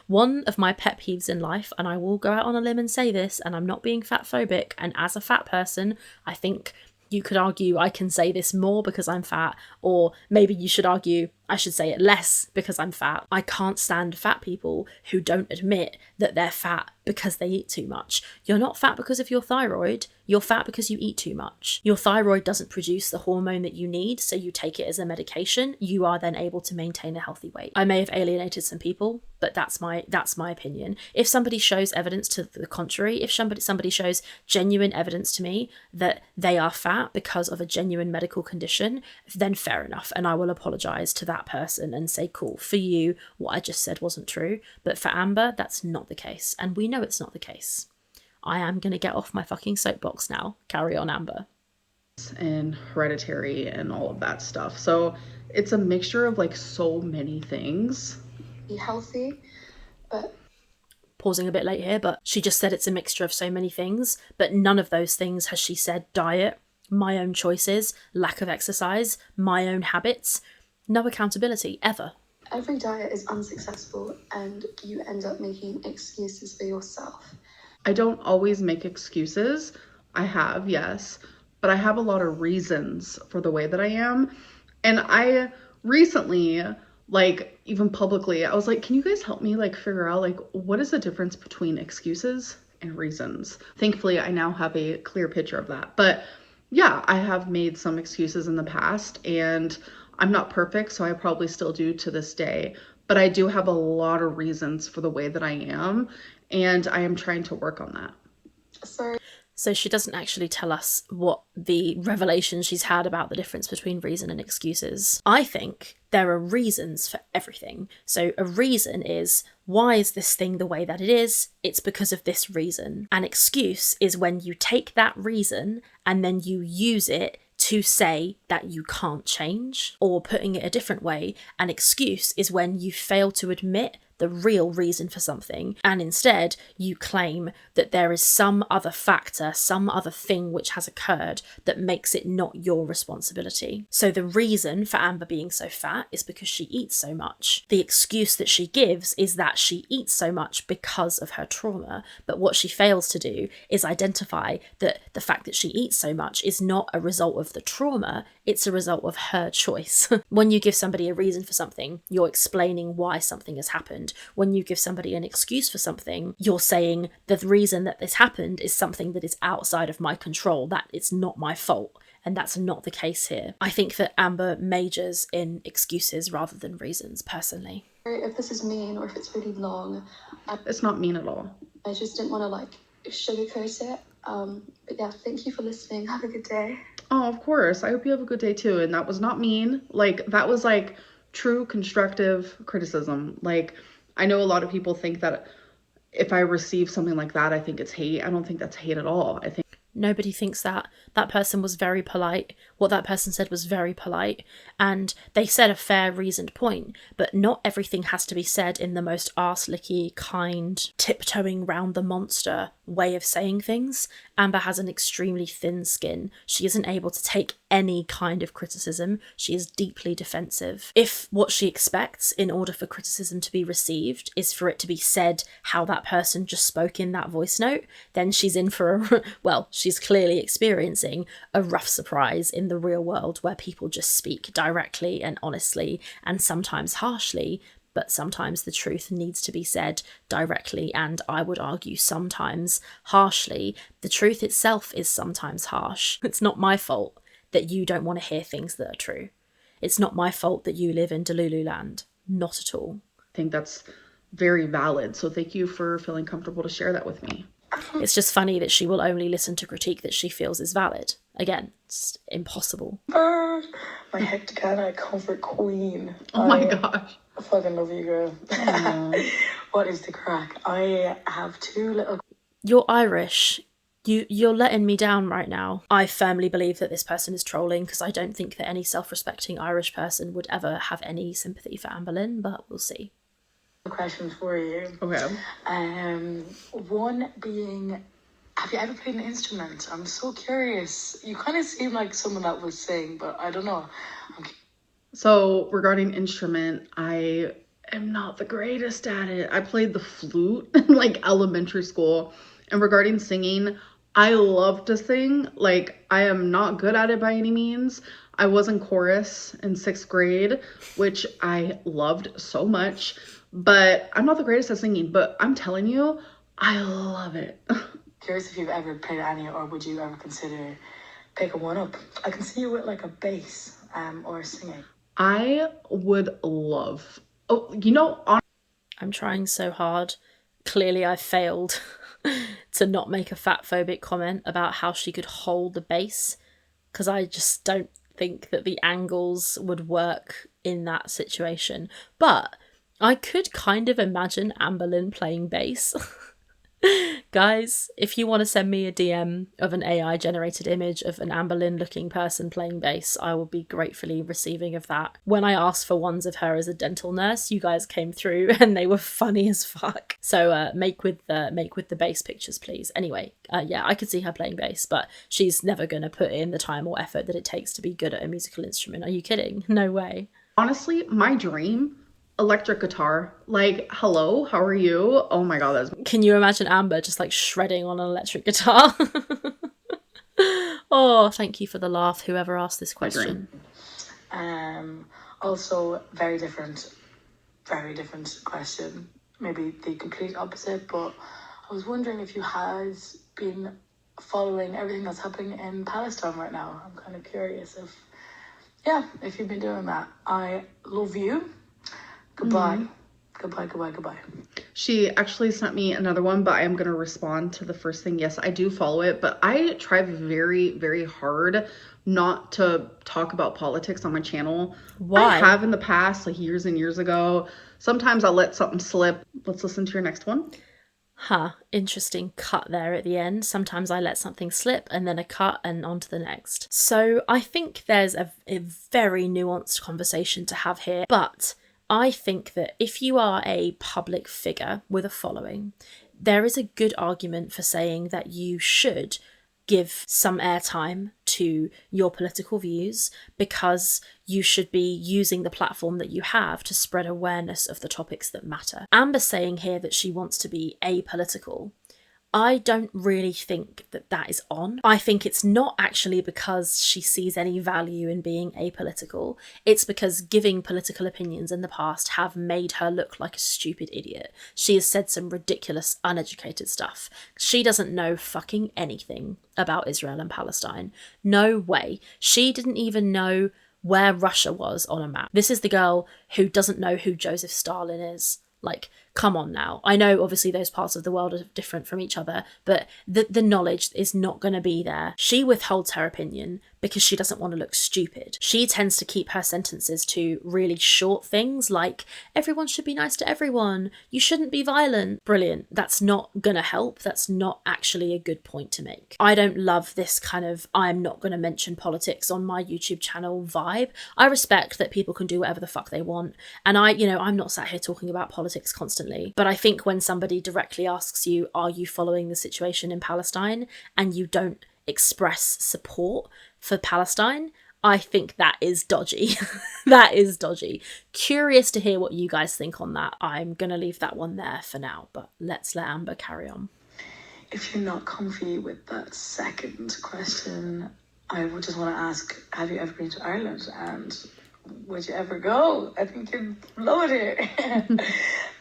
one of my pet peeves in life, and I will go out on a limb and say this, and I'm not being fat phobic, and as a fat person, I think you could argue I can say this more because I'm fat, or maybe you should argue I should say it less because I'm fat. I can't stand fat people who don't admit that they're fat because they eat too much. You're not fat because of your thyroid. You're fat because you eat too much. Your thyroid doesn't produce the hormone that you need, so you take it as a medication. You are then able to maintain a healthy weight. I may have alienated some people, but that's my opinion. If somebody shows evidence to the contrary, if somebody shows genuine evidence to me that they are fat because of a genuine medical condition, then fair enough, and I will apologize to that person and say, cool, for you, what I just said wasn't true. But for Amber, that's not the case, and we know it's not the case. I am going to get off my fucking soapbox now. Carry on, Amber. And hereditary and all of that stuff. So it's a mixture of so many things. Be healthy, but... Pausing a bit late here, but she just said it's a mixture of so many things, but none of those things has she said diet, my own choices, lack of exercise, my own habits. No accountability, ever. Every diet is unsuccessful and you end up making excuses for yourself. I don't always make excuses. I have, yes, but I have a lot of reasons for the way that I am. And I recently, even publicly, I was like, can you guys help me figure out what is the difference between excuses and reasons? Thankfully, I now have a clear picture of that. But yeah, I have made some excuses in the past, and I'm not perfect, so I probably still do to this day, but I do have a lot of reasons for the way that I am, and I am trying to work on that. Sorry. So she doesn't actually tell us what the revelation she's had about the difference between reason and excuses. I think there are reasons for everything. So a reason is, why is this thing the way that it is? It's because of this reason. An excuse is when you take that reason and then you use it to say that you can't change. Or putting it a different way, an excuse is when you fail to admit the real reason for something, and instead you claim that there is some other factor, some other thing which has occurred that makes it not your responsibility. So the reason for Amber being so fat is because she eats so much. The excuse that she gives is that she eats so much because of her trauma, but what she fails to do is identify that the fact that she eats so much is not a result of the trauma, it's a result of her choice. When you give somebody a reason for something, you're explaining why something has happened. When you give somebody an excuse for something, you're saying the reason that this happened is something that is outside of my control, that it's not my fault. And that's not the case here. I think that Amber majors in excuses rather than reasons, personally. If this is mean or if it's really long, It's not mean at all. I just didn't want to like sugarcoat it. But yeah, thank you for listening. Have a good day. Oh, of course. I hope you have a good day too. And that was not mean. Like, that was like true constructive criticism. Like, I know a lot of people think that if I receive something like that, I think it's hate. I don't think that's hate at all. I think Nobody thinks that. That person was very polite. What that person said was very polite. And they said a fair, reasoned point. But not everything has to be said in the most arse-licky, kind, tiptoeing round the monster way of saying things. Amber has an extremely thin skin. She isn't able to take any kind of criticism. She is deeply defensive. If what she expects in order for criticism to be received is for it to be said how that person just spoke in that voice note, then she's in for a, well, she's clearly experiencing a rough surprise in the real world where people just speak directly and honestly and sometimes harshly, but sometimes the truth needs to be said directly and, I would argue, sometimes harshly. The truth itself is sometimes harsh. It's not my fault that you don't want to hear things that are true. It's not my fault that you live in Delulu land. Not at all. I think that's very valid. So thank you for feeling comfortable to share that with me. It's just funny that she will only listen to critique that she feels is valid. Again, it's impossible. My Hecticana comfort queen. Oh my gosh. I fucking love you, girl. What is the crack? I have two little... You're Irish. You're letting me down right now. I firmly believe that this person is trolling because I don't think that any self-respecting Irish person would ever have any sympathy for Amberlynn, but we'll see. questions for you. Okay. One being, have you ever played an instrument? I'm so curious. You kind of seem like someone that would sing, but I don't know. So regarding instrument, I am not the greatest at it. I played the flute in like elementary school. And regarding singing, I love to sing. Like, I am not good at it by any means. I was in chorus in 6th grade, which I loved so much. But I'm not the greatest at singing, but I'm telling you, I love it. Curious if you've ever played any, or would you ever consider picking one up? I can see you with like a bass or singing. I would love, I'm trying so hard. Clearly I failed to not make a fat phobic comment about how she could hold the bass, because I just don't think that the angles would work in that situation. But I could kind of imagine Amberlynn playing bass. Guys, if you want to send me a DM of an AI generated image of an Amberlynn looking person playing bass, I will be gratefully receiving of that. When I asked for ones of her as a dental nurse, you guys came through and they were funny as fuck. So make with the bass pictures, please. Anyway, yeah, I could see her playing bass, but she's never going to put in the time or effort that it takes to be good at a musical instrument. Are you kidding? No way. Honestly, my dream, electric guitar. Like, hello, how are you? Oh my god, that's... Can you imagine Amber just like shredding on an electric guitar? Oh, thank you for the laugh, whoever asked this question. Also, very different question. Maybe the complete opposite, but I was wondering if you had been following everything that's happening in Palestine right now. I'm kind of curious if you've been doing that. I love you. Goodbye. Goodbye. She actually sent me another one, but I am going to respond to the first thing. Yes, I do follow it, but I try very, very hard not to talk about politics on my channel. Why? I have in the past, like years and years ago. Sometimes I'll let something slip. Let's listen to your next one. Interesting cut there at the end. Sometimes I let something slip and then a cut and on to the next. So I think there's a very nuanced conversation to have here, but I think that if you are a public figure with a following, there is a good argument for saying that you should give some airtime to your political views because you should be using the platform that you have to spread awareness of the topics that matter. Amber's saying here that she wants to be apolitical. I don't really think that that is on. I think it's not actually because she sees any value in being apolitical. It's because giving political opinions in the past have made her look like a stupid idiot. She has said some ridiculous, uneducated stuff. She doesn't know fucking anything about Israel and Palestine. No way. She didn't even know where Russia was on a map. This is the girl who doesn't know who Joseph Stalin is. Like, come on now. I know obviously those parts of the world are different from each other, but the knowledge is not going to be there. She withholds her opinion because she doesn't want to look stupid. She tends to keep her sentences to really short things like, everyone should be nice to everyone, you shouldn't be violent. Brilliant. That's not going to help. That's not actually a good point to make. I don't love this kind of I'm not going to mention politics on my YouTube channel vibe. I respect that people can do whatever the fuck they want. And I'm not sat here talking about politics constantly. But I think when somebody directly asks you, are you following the situation in Palestine, and you don't express support for Palestine, I think that is dodgy. That is dodgy. Curious to hear what you guys think on that. I'm going to leave that one there for now, but let's let Amber carry on. If you're not comfy with that second question, I would just want to ask, have you ever been to Ireland? And would you ever go? I think you'd love it here.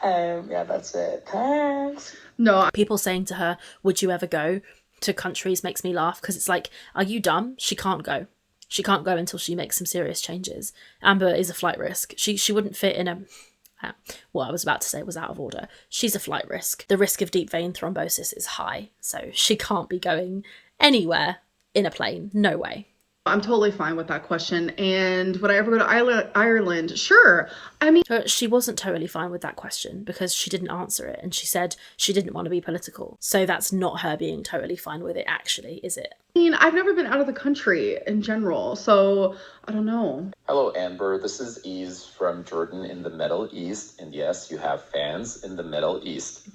Yeah, that's it. Thanks. No. People saying to her, would you ever go to countries makes me laugh, because it's like, are you dumb? She can't go. She can't go until she makes some serious changes. Amber is a flight risk. She wouldn't fit in a... What I was about to say was out of order. She's a flight risk. The risk of deep vein thrombosis is high, so she can't be going anywhere in a plane. No way. I'm totally fine with that question. And would I ever go to Ireland? Sure. I mean, she wasn't totally fine with that question because she didn't answer it, and she said she didn't want to be political. So that's not her being totally fine with it, actually, is it? I've never been out of the country in general, so I don't know. Hello, Amber. This is Ease from Jordan in the Middle East. And yes, you have fans in the Middle East.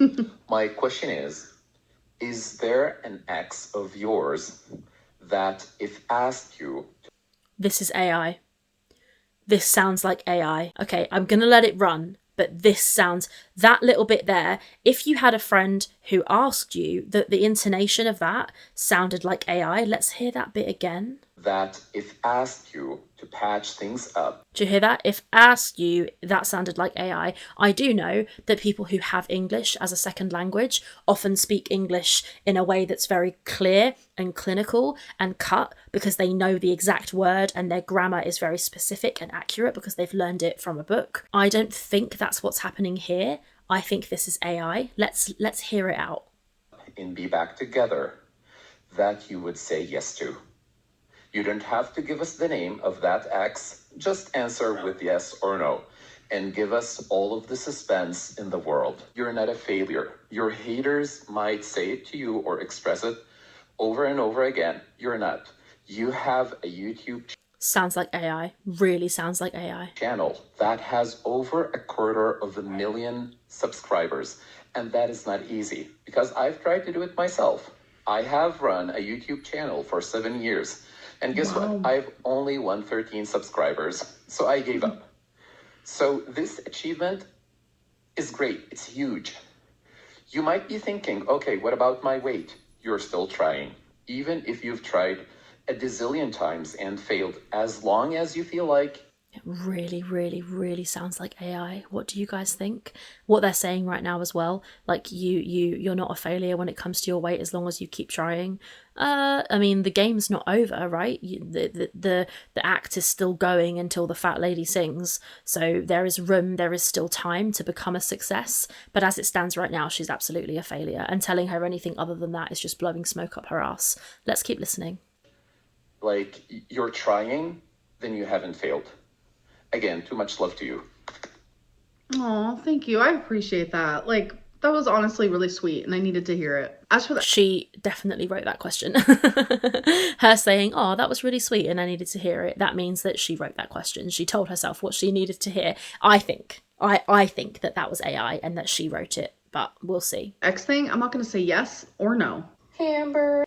My question is there an ex of yours that if asked you... This is AI. This sounds like AI. Okay, I'm going to let it run, but this sounds... That little bit there, if you had a friend who asked you, the intonation of that sounded like AI. Let's hear that bit again. That if asked you to patch things up... Do you hear that? If asked you, that sounded like AI. I do know that people who have English as a second language often speak English in a way that's very clear and clinical and cut because they know the exact word, and their grammar is very specific and accurate because they've learned it from a book. I don't think that's what's happening here. I think this is AI. Let's hear it out. And be back together, that you would say yes to. You don't have to give us the name of that ex. Just answer with yes or no, and give us all of the suspense in the world. You're not a failure. Your haters might say it to you or express it over and over again. You're not. You have a YouTube Sounds like AI. Really sounds like AI. channel that has over 250,000 subscribers. And that is not easy, because I've tried to do it myself. I have run a YouTube channel for 7 years. And guess what? I've only 113 subscribers, so I gave up. So this achievement is great. It's huge. You might be thinking, okay, what about my weight? You're still trying. Even if you've tried a gazillion times and failed, as long as you feel like... It really, really, really sounds like AI. What do you guys think? What they're saying right now as well, like you're not a failure when it comes to your weight as long as you keep trying. I mean, the game's not over, right? The act is still going until the fat lady sings. So there is room, there is still time to become a success. But as it stands right now, she's absolutely a failure. And telling her anything other than that is just blowing smoke up her ass. Let's keep listening. Like, you're trying, then you haven't failed. Again, too much love to you. Oh, thank you. I appreciate that. Like, That was honestly really sweet, and I needed to hear it. As for She definitely wrote that question. Her saying, oh, that was really sweet and I needed to hear it, that means that she wrote that question. She told herself what she needed to hear. I think that was AI and that she wrote it, but we'll see. X thing, I'm not going to say yes or no. Hey, Amber.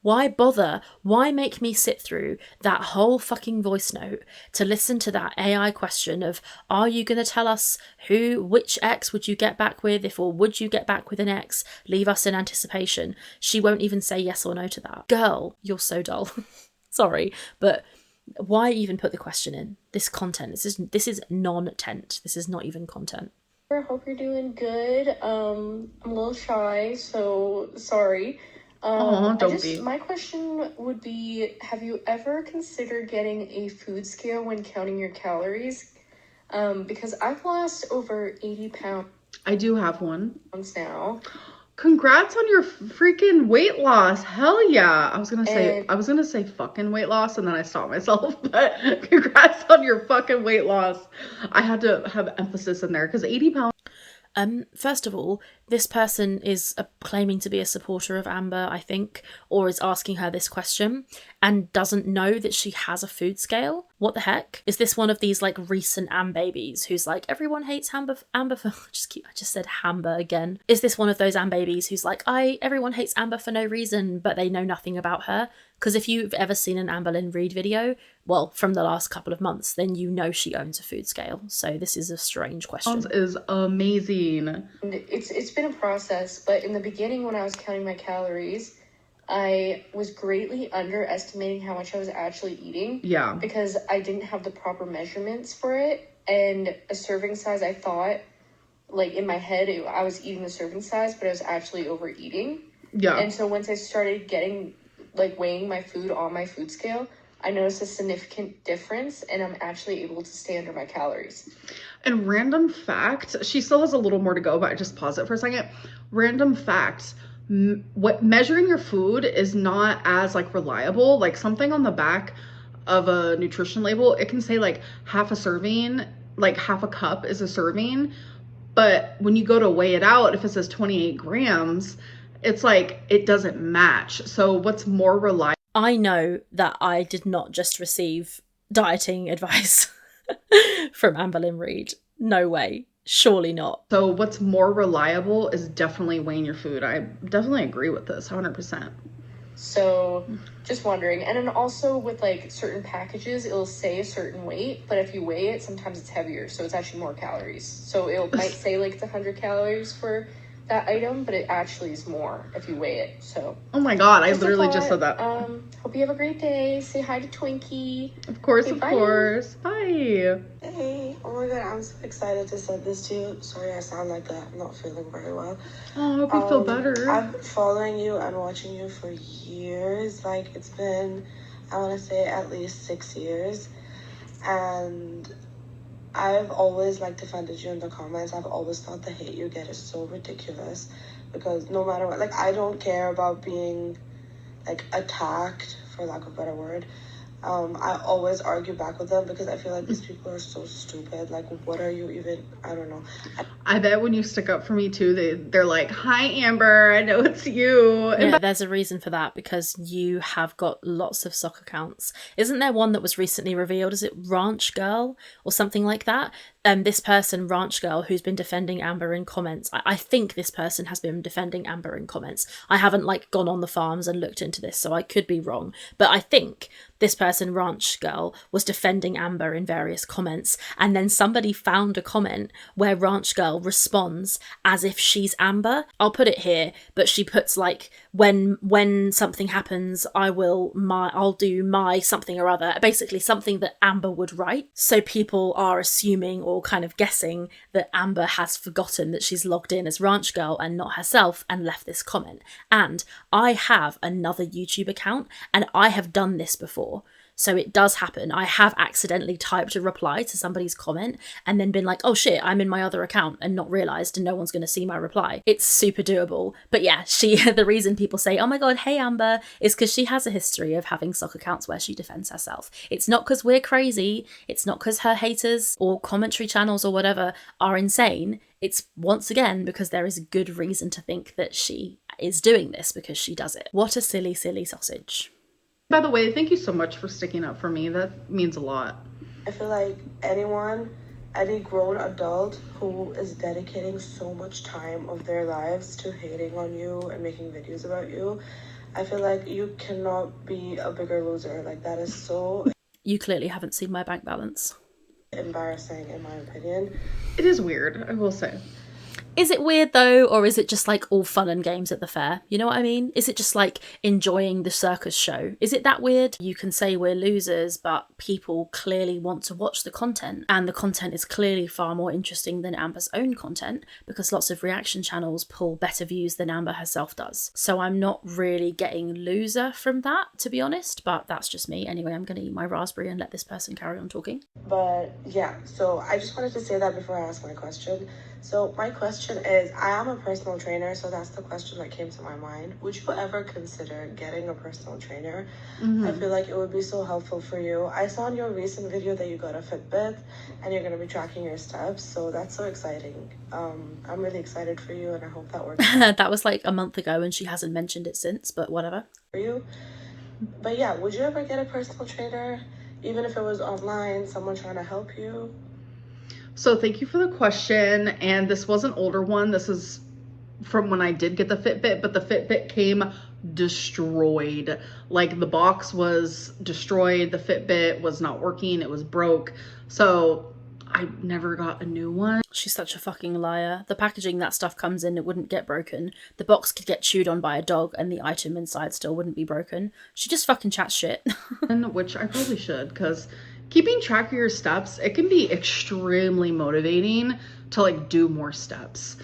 Why bother? Why make me sit through that whole fucking voice note to listen to that AI question of, are you going to tell us which ex would you get back with, or would you get back with an ex? Leave us in anticipation. She won't even say yes or no to that. Girl, you're so dull. Sorry, but why even put the question in? This content, this is non-tent. This is not even content. I hope you're doing good. I'm a little shy, so sorry. Don't be. My question would be, have you ever considered getting a food scale when counting your calories? Because I've lost over 80 pounds I do have one. now. Congrats on your freaking weight loss. Hell yeah. I was gonna say fucking weight loss, and then I stopped myself, but congrats on your fucking weight loss. I had to have emphasis in there because 80 pounds. First of all, this person is claiming to be a supporter of Amber, I think, or is asking her this question and doesn't know that she has a food scale. What the heck? Is this one of these like recent Am babies who's like, everyone hates Amber for I just said Amber again. Is this one of those Am babies who's like, everyone hates Amber for no reason, but they know nothing about her? Because if you've ever seen an Amberlynn Reid video, well, from the last couple of months, then you know she owns a food scale. So this is a strange question. Is amazing. It's been a process, but in the beginning when I was counting my calories, I was greatly underestimating how much I was actually eating. Yeah. Because I didn't have the proper measurements for it. And a serving size, I thought, like in my head, I was eating the serving size, but I was actually overeating. Yeah. And so once I started weighing my food on my food scale, I noticed a significant difference, and I'm actually able to stay under my calories. And random fact, she still has a little more to go, but I just pause it for a second. Random fact, what measuring your food is not as like reliable. Like something on the back of a nutrition label, it can say like half a serving, like half a cup is a serving. But when you go to weigh it out, if it says 28 grams, it's like it doesn't match. So what's more reliable? I know that I did not just receive dieting advice from Amberlynn Reid. No way. Surely not. So what's more reliable is definitely weighing your food. I definitely agree with this 100%. So just wondering. And then also with like certain packages, it'll say a certain weight, but if you weigh it, sometimes it's heavier. So it's actually more calories. So it might say like it's 100 calories for that item, but it actually is more if you weigh it. So oh my god, I literally just said that. Hope you have a great day. Say hi to Twinkie. Of course, okay, of bye. course. Bye. Hey, oh my god, I'm so excited to send this to you. Sorry I sound like that. I'm not feeling very well. Oh, I hope you feel better. I've been following you and watching you for years. Like, it's been, I want to say, at least 6 years. And I've always like defended you in the comments. I've always thought the hate you get is so ridiculous, because no matter what, like, I don't care about being like attacked, for lack of a better word. I always argue back with them because I feel like these people are so stupid. Like, what are you even? I don't know. I bet when you stick up for me too, they're like, "Hi, Amber, I know it's you." Yeah, there's a reason for that, because you have got lots of sock accounts. Isn't there one that was recently revealed? Is it Ranch Girl or something like that? This person, Ranch Girl, who's been defending Amber in comments. I think this person has been defending Amber in comments. I haven't like gone on the farms and looked into this, so I could be wrong. But I think this person, Ranch Girl, was defending Amber in various comments, and then somebody found a comment where Ranch Girl responds as if she's Amber. I'll put it here, but she puts like, when something happens, I'll do my something or other, basically something that Amber would write. So people are assuming or kind of guessing that Amber has forgotten that she's logged in as Ranch Girl and not herself and left this comment. And I have another YouTube account and I have done this before. So it does happen. I have accidentally typed a reply to somebody's comment and then been like, oh shit, I'm in my other account, and not realised, and no one's going to see my reply. It's super doable. But yeah, the reason people say, oh my god, hey Amber, is because she has a history of having sock accounts where she defends herself. It's not because we're crazy. It's not because her haters or commentary channels or whatever are insane. It's once again because there is a good reason to think that she is doing this because she does it. What a silly, silly sausage. By the way, thank you so much for sticking up for me. That means a lot. I feel like any grown adult who is dedicating so much time of their lives to hating on you and making videos about you, I feel like you cannot be a bigger loser. Like, that is so You clearly haven't seen my bank balance. embarrassing in my opinion. It is weird, I will say. Is it weird though, or is it just like all fun and games at the fair? You know what I mean? Is it just like enjoying the circus show? Is it that weird? You can say we're losers, but people clearly want to watch the content, and the content is clearly far more interesting than Amber's own content, because lots of reaction channels pull better views than Amber herself does. So I'm not really getting loser from that, to be honest, but that's just me. Anyway, I'm going to eat my raspberry and let this person carry on talking. But yeah, so I just wanted to say that before I ask my question. So my question is, I am a personal trainer, so that's the question that came to my mind. Would you ever consider getting a personal trainer? I feel like it would be so helpful for you. I saw in your recent video that you got a Fitbit and you're going to be tracking your steps, so that's so exciting. I'm really excited for you, and I hope that works out That was like a month ago and she hasn't mentioned it since, but whatever. for you. But yeah, would you ever get a personal trainer, even if it was online, someone trying to help you? So thank you for the question. And this was an older one. This is from when I did get the Fitbit, but the Fitbit came destroyed. Like, the box was destroyed. The Fitbit was not working. It was broke. So I never got a new one. She's such a fucking liar. The packaging that stuff comes in, it wouldn't get broken. The box could get chewed on by a dog and the item inside still wouldn't be broken. She just fucking chats shit. Which I probably should, because keeping track of your steps, it can be extremely motivating to like do more steps,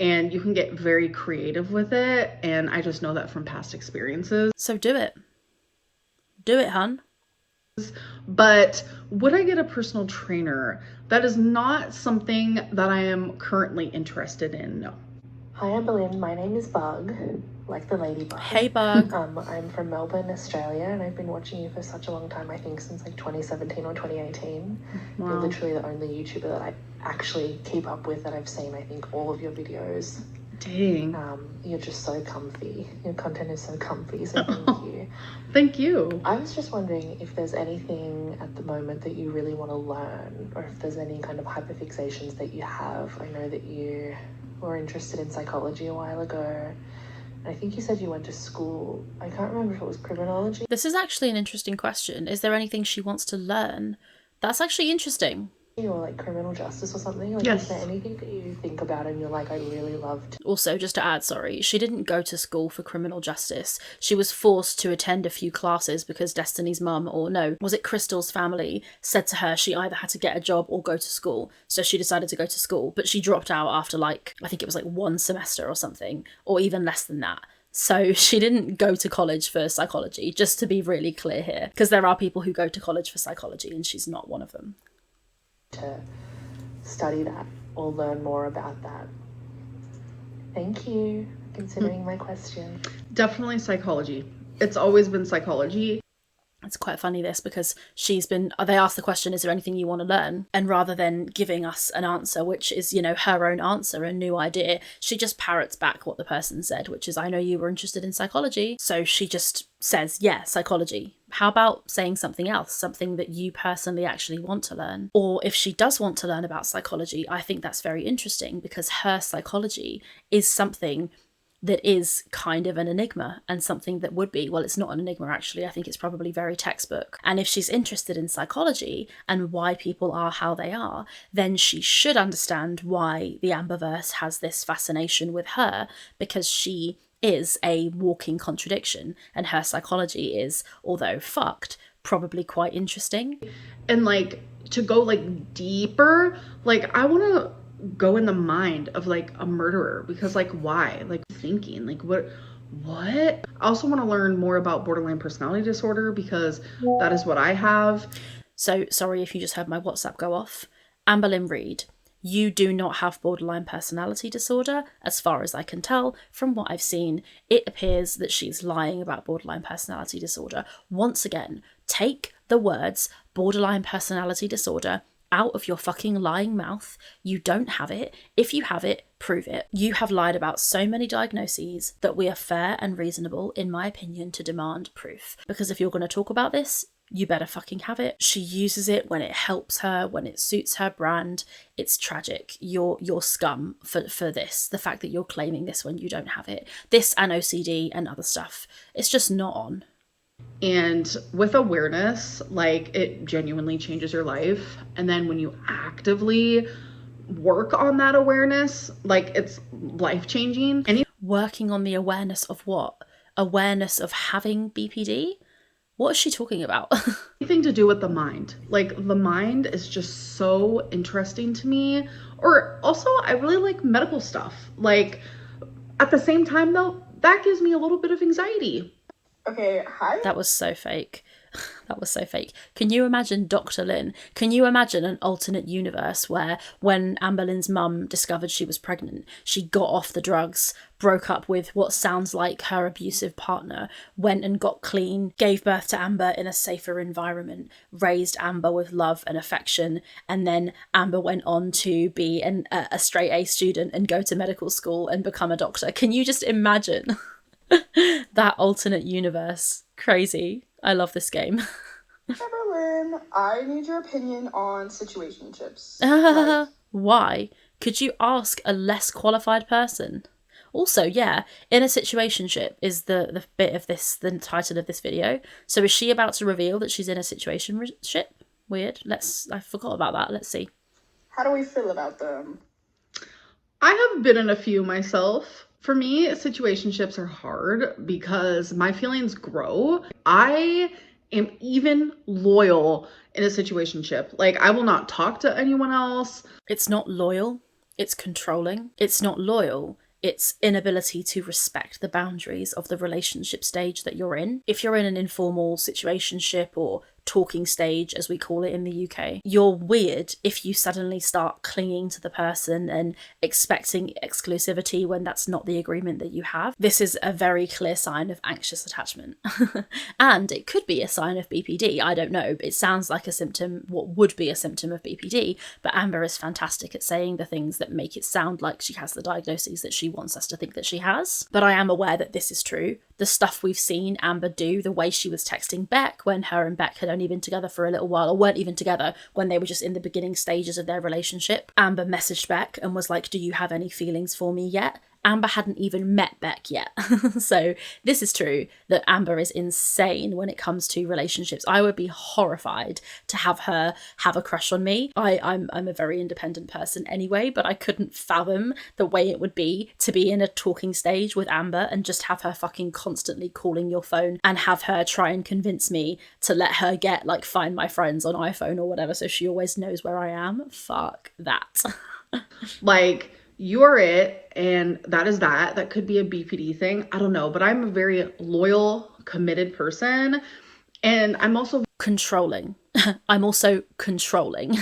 and you can get very creative with it, and I just know that from past experiences. So do it. Do it, hun. But would I get a personal trainer? That is not something that I am currently interested in, no. Hi Amberlynn, my name is Bug, like the ladybug. Hey, Bug. I'm from Melbourne, Australia, and I've been watching you for such a long time, I think since like 2017 or 2018. Wow. You're literally the only YouTuber that I actually keep up with, that I've seen, I think, all of your videos. Dang. You're just so comfy. Your content is so comfy, so thank you. Thank you. I was just wondering if there's anything at the moment that you really want to learn, or if there's any kind of hyperfixations that you have. I know that you were interested in psychology a while ago. I think you said you went to school. I can't remember if it was criminology. This is actually an interesting question. Is there anything she wants to learn? That's actually interesting. Or like criminal justice or something. Like, Yes. Is there anything that you think about and you're like, I really loved? Also, just to add, sorry, she didn't go to school for criminal justice. She was forced to attend a few classes because Destiny's mum, or no, was it Crystal's family, said to her she either had to get a job or go to school. So she decided to go to school, but she dropped out after like, I think it was like 1 semester or something, or even less than that. So she didn't go to college for psychology, just to be really clear here, because there are people who go to college for psychology and she's not one of them. To study that or learn more about that. Thank you for considering my question. Definitely psychology. It's always been psychology. It's quite funny this, because they asked the question, is there anything you want to learn? And rather than giving us an answer, which is, you know, her own answer, a new idea, she just parrots back what the person said, which is, I know you were interested in psychology. So she just says, yeah, psychology. How about saying something else, something that you personally actually want to learn? Or if she does want to learn about psychology, I think that's very interesting, because her psychology is something that is kind of an enigma, and something that would be, well, it's not an enigma actually, I think it's probably very textbook. And if she's interested in psychology and why people are how they are, then she should understand why the Amberverse has this fascination with her, because she is a walking contradiction, and her psychology is, although fucked, probably quite interesting. And like, to go like deeper, like I want to go in the mind of like a murderer, because like, why? Like, thinking like, what? I also want to learn more about borderline personality disorder because that is what I have. So, sorry if you just heard my WhatsApp go off. Amberlynn Reid, you do not have borderline personality disorder, as far as I can tell from what I've seen. It appears that she's lying about borderline personality disorder. Once again, take the words borderline personality disorder out of your fucking lying mouth. You don't have it. If you have it, prove it. You have lied about so many diagnoses that we are fair and reasonable, in my opinion, to demand proof. Because if you're going to talk about this, you better fucking have it. She uses it when it helps her, when it suits her brand. It's tragic. You're scum for this. The fact that you're claiming this when you don't have it. This and OCD and other stuff. It's just not on. And with awareness, like, it genuinely changes your life. And then when you actively work on that awareness, like, it's life-changing. Working on the awareness of what? Awareness of having BPD? What is she talking about? Anything to do with the mind. Like, the mind is just so interesting to me. Or also, I really like medical stuff. Like, at the same time, though, that gives me a little bit of anxiety. Okay, hi. That was so fake. That was so fake. Can you imagine Doctor-Lynn? Can you imagine an alternate universe where when Amberlynn's mum discovered she was pregnant, she got off the drugs, broke up with what sounds like her abusive partner, went and got clean, gave birth to Amber in a safer environment, raised Amber with love and affection, and then Amber went on to be a straight A student and go to medical school and become a doctor? Can you just imagine that alternate universe? Crazy. I love this game. Amberlynn, I need your opinion on situationships. Why? Could you ask a less qualified person? Also, yeah, in a situationship is the bit of this, the title of this video. So is she about to reveal that she's in a situationship? Weird. I forgot about that. Let's see. How do we feel about them? I have been in a few myself. For me, situationships are hard because my feelings grow. I am even loyal in a situationship. Like, I will not talk to anyone else. It's not loyal. It's controlling. It's not loyal. It's inability to respect the boundaries of the relationship stage that you're in. If you're in an informal situationship or talking stage, as we call it in the UK, you're weird if you suddenly start clinging to the person and expecting exclusivity when that's not the agreement that you have. This is a very clear sign of anxious attachment. And it could be a sign of BPD, I don't know. It sounds like a symptom, what would be a symptom of BPD, but Amber is fantastic at saying the things that make it sound like she has the diagnoses that she wants us to think that she has. But I am aware that this is true. The stuff we've seen Amber do, the way she was texting Beck when her and Beck had only been together for a little while, or weren't even together, when they were just in the beginning stages of their relationship. Amber messaged Beck and was like, "Do you have any feelings for me yet?" Amber hadn't even met Beck yet. So this is true that Amber is insane when it comes to relationships. I would be horrified to have her have a crush on me. I'm a very independent person anyway, but I couldn't fathom the way it would be to be in a talking stage with Amber and just have her fucking constantly calling your phone and have her try and convince me to let her get, like, Find My Friends on iPhone or whatever so she always knows where I am. Fuck that. Like, you are it, and that is that. That could be a BPD thing. I don't know, but I'm a very loyal, committed person, and I'm also controlling. I'm also controlling.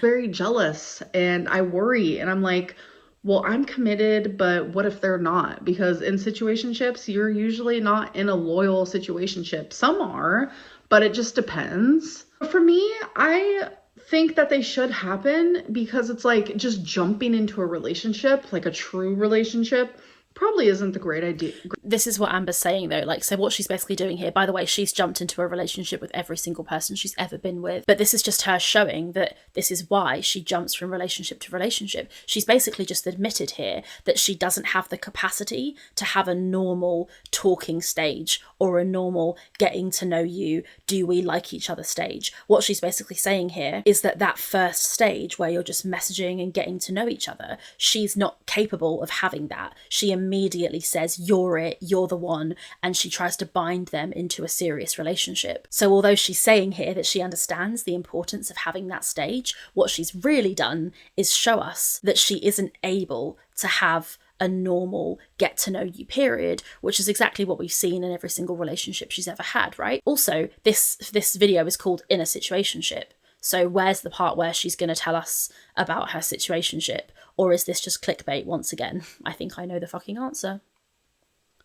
very jealous, and I worry, and I'm like, well, I'm committed, but what if they're not? Because in situationships, you're usually not in a loyal situationship. Some are, but it just depends. For me, I think that they should happen because it's like just jumping into a relationship, like a true relationship, probably isn't the great idea. This is what Amber's saying though, like, so what she's basically doing here, by the way, she's jumped into a relationship with every single person she's ever been with, but this is just her showing that this is why she jumps from relationship to relationship. She's basically just admitted here that she doesn't have the capacity to have a normal talking stage or a normal getting to know you, do we like each other stage. What she's basically saying here is that first stage where you're just messaging and getting to know each other, she's not capable of having that. She immediately says, "You're it, you're the one," and she tries to bind them into a serious relationship. So although she's saying here that she understands the importance of having that stage, what she's really done is show us that she isn't able to have a normal get to know you period, which is exactly what we've seen in every single relationship she's ever had, right? Also, this video is called In a Situationship. So where's the part where she's going to tell us about her situationship? Or is this just clickbait once again? I think I know the fucking answer.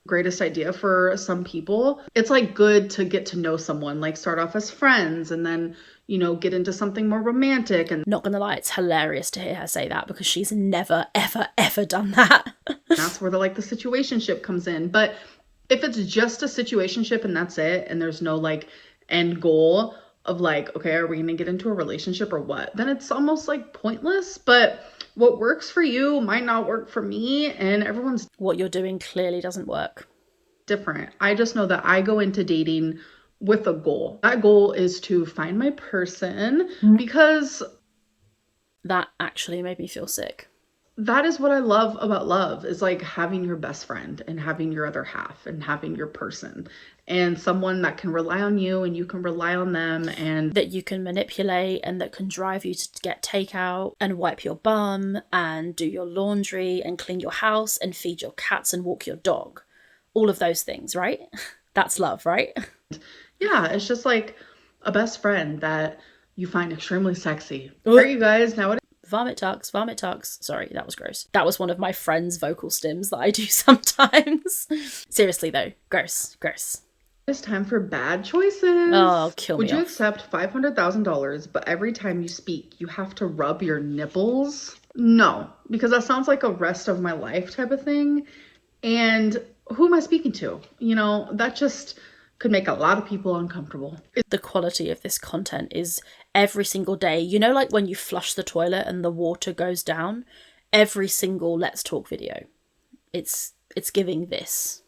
Greatest idea for some people. It's like good to get to know someone, like start off as friends and then, you know, get into something more romantic. And not gonna lie, it's hilarious to hear her say that because she's never, ever, ever done that. that's where the situationship comes in. But if it's just a situationship and that's it, and there's no like end goal of like, okay, are we gonna get into a relationship or what? Then it's almost like pointless. But what works for you might not work for me, and everyone's what you're doing clearly doesn't work. Different. I just know that I go into dating with a goal. That goal is to find my person, because that actually made me feel sick. That is what I love about love, is like having your best friend and having your other half and having your person and someone that can rely on you and you can rely on them, and that you can manipulate and that can drive you to get takeout and wipe your bum and do your laundry and clean your house and feed your cats and walk your dog. All of those things, right? That's love, right? Yeah, it's just like a best friend that you find extremely sexy. Are you guys nowadays? Vomit tucks, vomit tucks. Sorry, that was gross. That was one of my friend's vocal stims that I do sometimes. Seriously though, gross, gross. It's time for bad choices. Oh, kill me. Would you accept $500,000, but every time you speak, you have to rub your nipples? No, because that sounds like a rest of my life type of thing. And who am I speaking to? You know, that just could make a lot of people uncomfortable. The quality of this content is every single day. You know, like when you flush the toilet and the water goes down? Every single Let's Talk video. It's giving this.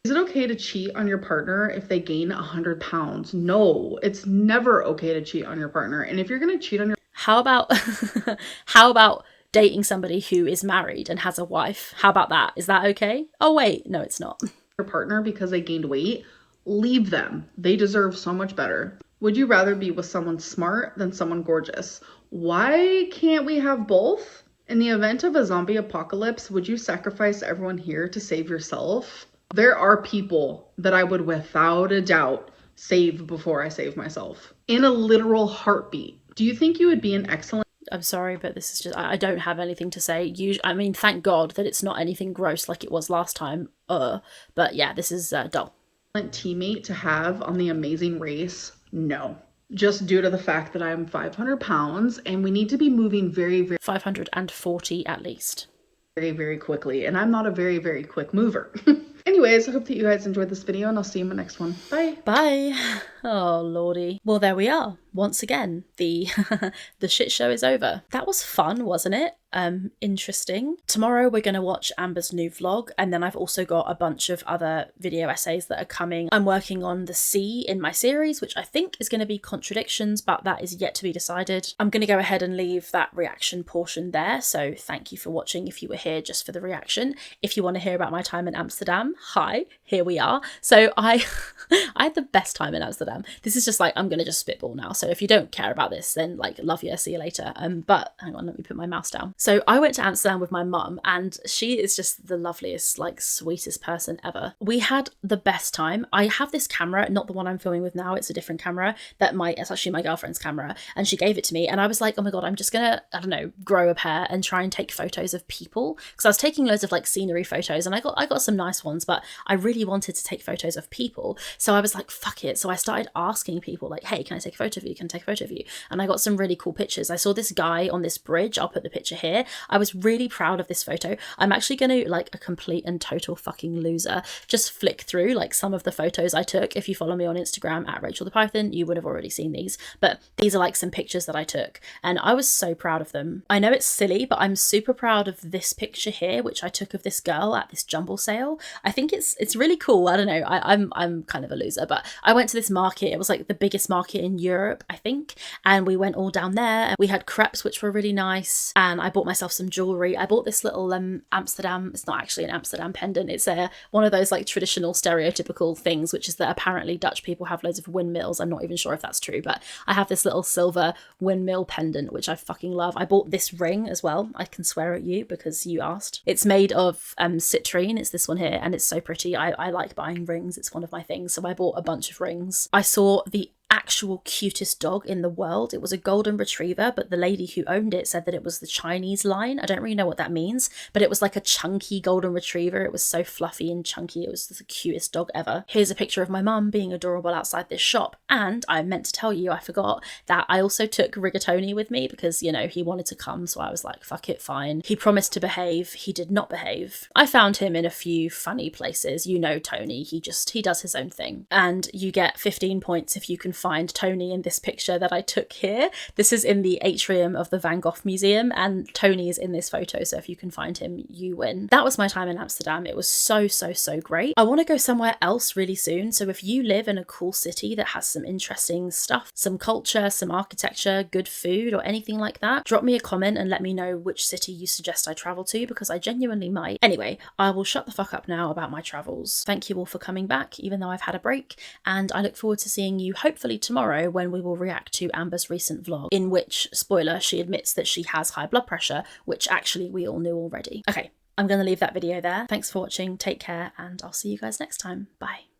Is it okay to cheat on your partner if they gain 100 pounds? No, it's never okay to cheat on your partner. And if you're going to cheat on your... How about dating somebody who is married and has a wife? How about that? Is that okay? Oh, wait, no, it's not. Your partner because they gained weight, leave them. They deserve so much better. Would you rather be with someone smart than someone gorgeous? Why can't we have both? In the event of a zombie apocalypse, would you sacrifice everyone here to save yourself? There are people that I would without a doubt save before I save myself. In a literal heartbeat. Do you think you would be an excellent... I'm sorry, but this is just... I don't have anything to say. I mean, thank God that it's not anything gross like it was last time. But yeah, this is dull. Teammate to have on The Amazing Race? No. Just due to the fact that I'm 500 pounds and we need to be moving very, very... 540 at least. Very, very quickly. And I'm not a very, very quick mover. Anyways, I hope that you guys enjoyed this video and I'll see you in my next one. Bye. Bye. Oh, lordy. Well, there we are. Once again, the shit show is over. That was fun, wasn't it? Interesting. Tomorrow we're going to watch Amber's new vlog, and then I've also got a bunch of other video essays that are coming. I'm working on the C in my series, which I think is going to be contradictions, but that is yet to be decided. I'm going to go ahead and leave that reaction portion there, so thank you for watching if you were here just for the reaction. If you want to hear about my time in Amsterdam, hi, here we are. So I had the best time in Amsterdam. This is just like, I'm going to just spitball now, so if you don't care about this, then like, love you, see you later. But hang on, let me put my mouse down. So I went to Amsterdam with my mum, and she is just the loveliest, like sweetest person ever. We had the best time. I have this camera, not the one I'm filming with now, it's a different camera, it's actually my girlfriend's camera, and she gave it to me, and I was like, oh my god, I'm just gonna, I don't know, grow a pair and try and take photos of people, because I was taking loads of like scenery photos, and I got some nice ones, but I really wanted to take photos of people, so I was like, fuck it. So I started asking people like, hey, can I take a photo of you? Can I take a photo of you? And I got some really cool pictures. I saw this guy on this bridge. I'll put the picture here. I was really proud of this photo. I'm actually going to, like a complete and total fucking loser, just flick through like some of the photos I took. If you follow me on Instagram at Rachel the Python, you would have already seen these, but these are like some pictures that I took and I was so proud of them. I know it's silly, but I'm super proud of this picture here, which I took of this girl at this jumble sale. I think it's really cool. I don't know. I'm kind of a loser, but I went to this market market. It was like the biggest market in Europe, I think. And we went all down there and we had crepes, which were really nice. And I bought myself some jewelry. I bought this little Amsterdam, it's not actually an Amsterdam pendant. It's one of those like traditional stereotypical things, which is that apparently Dutch people have loads of windmills. I'm not even sure if that's true, but I have this little silver windmill pendant, which I fucking love. I bought this ring as well. I can swear at you because you asked. It's made of citrine. It's this one here, and it's so pretty. I like buying rings. It's one of my things. So I bought a bunch of rings. I saw the actual cutest dog in the world. It was a golden retriever, but the lady who owned it said that it was the Chinese line. I don't really know what that means, but it was like a chunky golden retriever. It was so fluffy and chunky. It was the cutest dog ever. Here's a picture of my mum being adorable outside this shop. And I meant to tell you, I forgot that I also took Rigatoni with me because, you know, he wanted to come. So I was like, fuck it, fine. He promised to behave. He did not behave. I found him in a few funny places. You know, Tony, he does his own thing. And you get 15 points if you can find Tony in this picture that I took here. This is in the atrium of the Van Gogh Museum, and Tony is in this photo, so if you can find him, you win. That was my time in Amsterdam. It was so great. I want to go somewhere else really soon, so if you live in a cool city that has some interesting stuff, some culture, some architecture, good food, or anything like that, drop me a comment and let me know which city you suggest I travel to, because I genuinely might. Anyway, I will shut the fuck up now about my travels. Thank you all for coming back, even though I've had a break, and I look forward to seeing you hopefully tomorrow when we will react to Amber's recent vlog, in which, spoiler, she admits that she has high blood pressure, which actually we all knew already. Okay, I'm going to leave that video there. Thanks for watching, take care, and I'll see you guys next time. Bye.